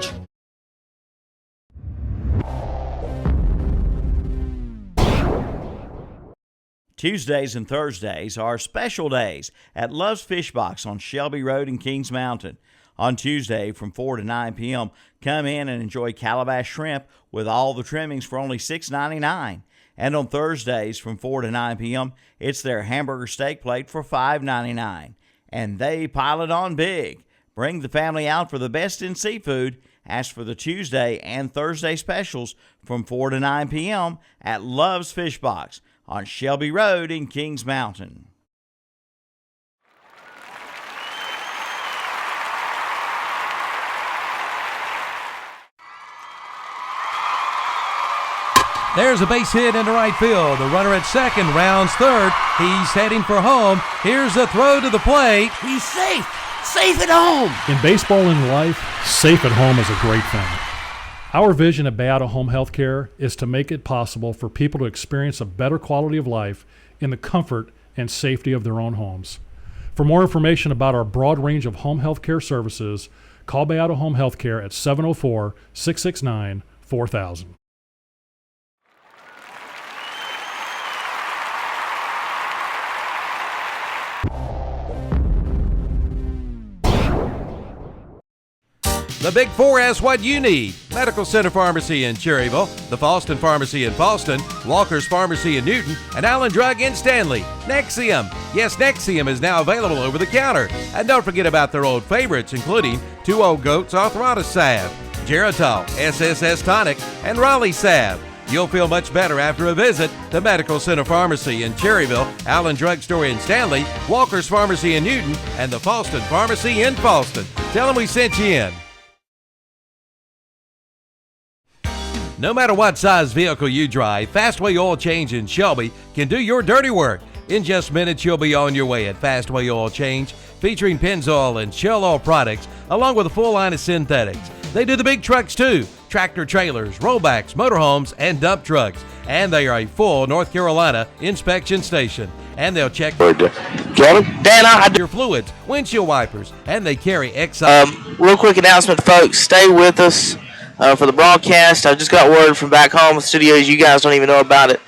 Tuesdays and Thursdays are special days at Love's Fish Box on Shelby Road in Kings Mountain. On Tuesday from 4 to 9 p.m., come in and enjoy calabash shrimp with all the trimmings for only $6.99. And on Thursdays from 4 to 9 p.m., it's their hamburger steak plate for $5.99. And they pile it on big. Bring the family out for the best in seafood. Ask for the Tuesday and Thursday specials from 4 to 9 p.m. at Love's Fish Box on Shelby Road in Kings Mountain. There's a base hit into right field. The runner at second rounds third. He's heading for home. Here's a throw to the plate. He's safe. Safe at home. In baseball and life, safe at home is a great thing. Our vision at Bay Auto Home Healthcare is to make it possible for people to experience a better quality of life in the comfort and safety of their own homes. For more information about our broad range of home health care services, call Bay Auto Home Healthcare at 704-669-4000. The Big Four has what you need. Medical Center Pharmacy in Cherryville, the Falston Pharmacy in Falston, Walker's Pharmacy in Newton, and Allen Drug in Stanley. Nexium. Yes, Nexium is now available over the counter. And don't forget about their old favorites, including 2 Old Goats Arthritis Salve, Geritol, SSS Tonic, and Raleigh Salve. You'll feel much better after a visit to Medical Center Pharmacy in Cherryville, Allen Drug Store in Stanley, Walker's Pharmacy in Newton, and the Falston Pharmacy in Falston. Tell them we sent you in. No matter what size vehicle you drive, Fastway Oil Change in Shelby can do your dirty work. In just minutes, you'll be on your way at Fastway Oil Change, featuring Pennzoil and Shell Oil products, along with a full line of synthetics. They do the big trucks too, tractor trailers, rollbacks, motorhomes, and dump trucks. And they are a full North Carolina inspection station. And they'll check Dan, your fluids, windshield wipers, and they carry excise. Real quick announcement, folks. Stay with us. For the broadcast. I just got word from back home in the studios. You guys don't even know about it.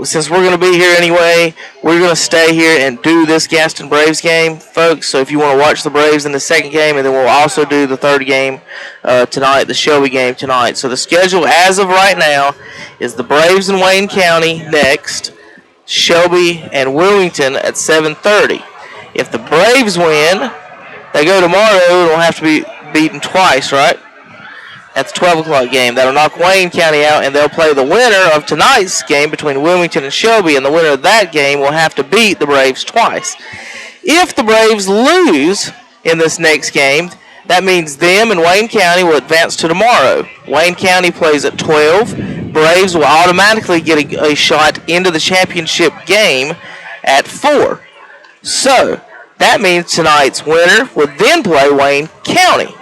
Since we're going to be here anyway, we're going to stay here and do this Gaston Braves game, folks. So if you want to watch the Braves in the second game, and then we'll also do the third game tonight, the Shelby game tonight. So the schedule as of right now is the Braves in Wayne County next, Shelby and Wilmington at 7:30. If the Braves win, they go tomorrow and will have to be beaten twice, right? That's the 12 o'clock game. That'll knock Wayne County out, and they'll play the winner of tonight's game between Wilmington and Shelby, and the winner of that game will have to beat the Braves twice. If the Braves lose in this next game, that means them and Wayne County will advance to tomorrow. Wayne County plays at 12. Braves will automatically get a shot into the championship game at 4. So that means tonight's winner would then play Wayne County.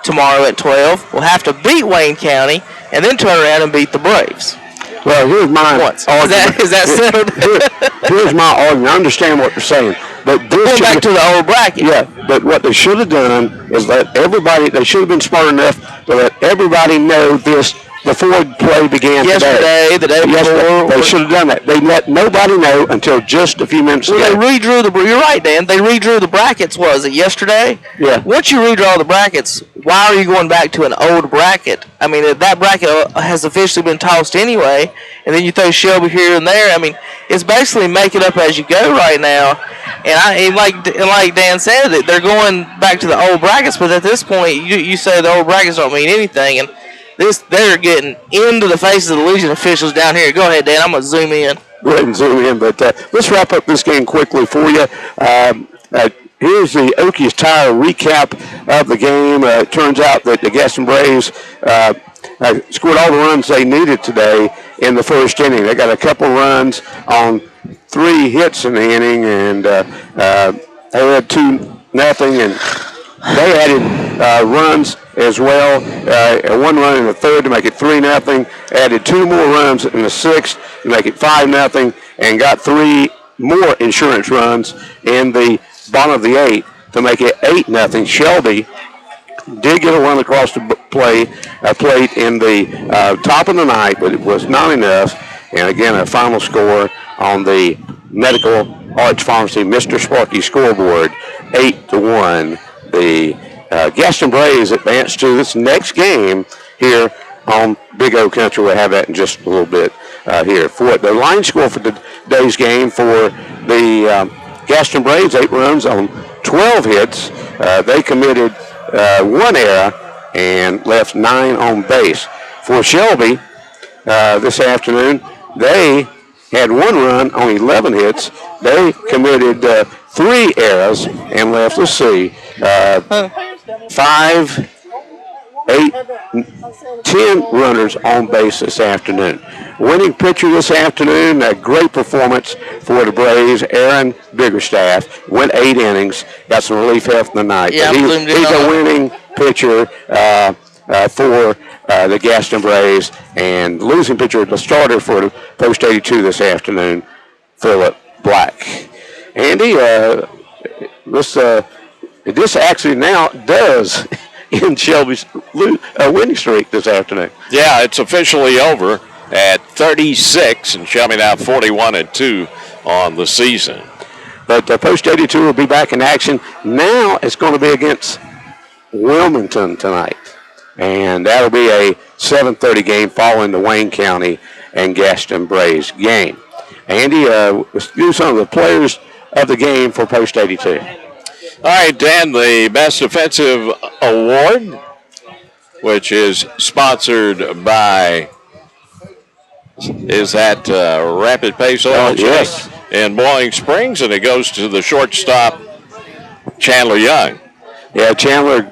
tomorrow at 12 will have to beat Wayne County and then turn around and beat the Braves. Well, here's my argument. Is that settled? Here's my argument. I understand what you're saying. But this Going back to the old bracket. Yeah, but what they should have done is they should have been smart enough to let everybody know this before play began Yesterday, the day before. They should have done that. They let nobody know until just a few minutes ago. They redrew you're right, Dan. They redrew the brackets, was it yesterday? Yeah. Once you redraw the brackets, why are you going back to an old bracket? I mean, that bracket has officially been tossed anyway, and then you throw Shelby here and there. I mean, it's basically make it up as you go right now. And like Dan said, they're going back to the old brackets, but at this point, you say the old brackets don't mean anything, and they're getting into the faces of the Legion officials down here. Go ahead, Dan. I'm going to zoom in. Go ahead and zoom in, but let's wrap up this game quickly for you. Here's the Okies Tire recap of the game. It turns out that the Gaston Braves scored all the runs they needed today in the first inning. They got a couple runs on 3 hits in the inning, and they had 2-0, and they added runs as well. 1 run in the third to make it 3-0. Added 2 more runs in the sixth to make it 5-0, and got 3 more insurance runs in the bottom of the 8th to make it 8-0. Shelby did get a run across the plate in the top of the 9th, but it was not enough. And again, a final score on the Medical Arts Pharmacy Mr. Sparky scoreboard, 8-1. The Gaston Braves advance to this next game here on Big O Country. We'll have that in just a little bit here. For the line score for today's game for the Gaston Braves, 8 runs on 12 hits. They committed 1 error and left 9 on base. For Shelby this afternoon, they had 1 run on 11 hits. They committed 3 errors and left, 5, 8, 10 runners on base this afternoon. Winning pitcher this afternoon, a great performance for the Braves. Aaron Biggerstaff went 8 innings, got some relief help in the night. Yeah, he's a winning pitcher for the Gaston Braves, and losing pitcher, the starter for the Post 82 this afternoon, Philip Black. Andy, this actually now does end Shelby's winning streak this afternoon. Yeah, it's officially over at 36, and Shelby now 41-2 on the season. But Post 82 will be back in action. Now it's going to be against Wilmington tonight, and that'll be a 7:30 game following the Wayne County and Gaston Braves game. Andy, let's do some of the players of the game for Post 82. All right, Dan, the Best Defensive Award, which is sponsored by, is that Rapid Pace Oil yes. in Boiling Springs, and it goes to the shortstop, Chandler Young. Yeah, Chandler,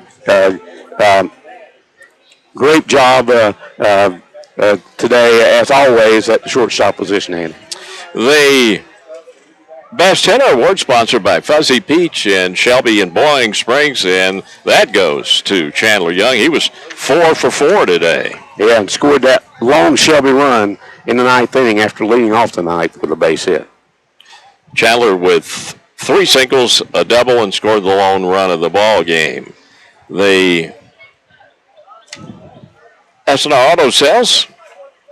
great job today, as always, at the shortstop position, Andy. The Best Hitter Award sponsored by Fuzzy Peach in Shelby and Boiling Springs, and that goes to Chandler Young. He was 4 for 4 today. Yeah, and scored that long Shelby run in the 9th inning after leading off the 9th with a base hit. Chandler with 3 singles, a double, and scored the lone run of the ball game. The S&R Auto Sales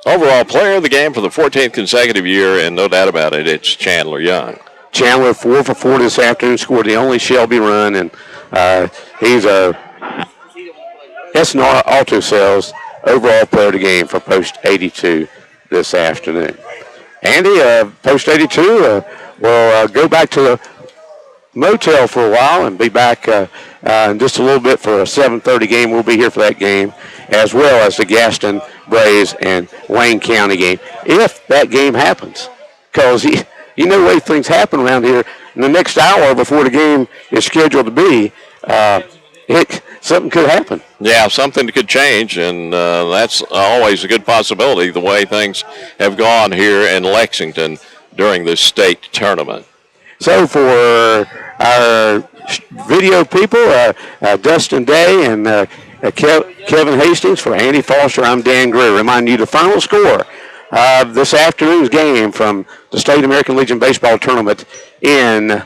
overall player of the game for the 14th consecutive year, and no doubt about it, it's Chandler Young. Chandler 4 for 4 this afternoon, scored the only Shelby run, and he's a S&R Auto Sales overall player of the game for Post 82 this afternoon. Andy, Post 82 will go back to the motel for a while and be back in just a little bit for a 7:30 game. We'll be here for that game, as well as the Gaston Braves and Wayne County game, if that game happens. Because you know the way things happen around here. In the next hour before the game is scheduled to be, something could happen. Yeah, something could change, and that's always a good possibility, the way things have gone here in Lexington during this state tournament. So for our video people, Dustin Day and Kevin Hastings. For Andy Foster, I'm Dan Greer. Reminding you the final score of this afternoon's game from the State American Legion Baseball Tournament in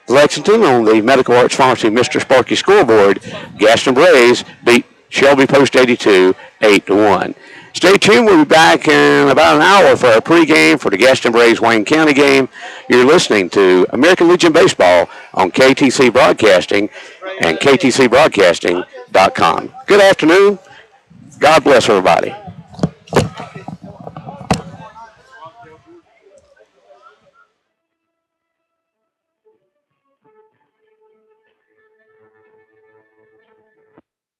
Lexington on the Medical Arts Pharmacy Mr. Sparky scoreboard. Gaston Braves beat Shelby Post 82 8-1. Stay tuned. We'll be back in about an hour for our pregame for the Gaston Braves Wayne County game. You're listening to American Legion Baseball on KTC Broadcasting and ktcbroadcasting.com. Good afternoon. God bless everybody.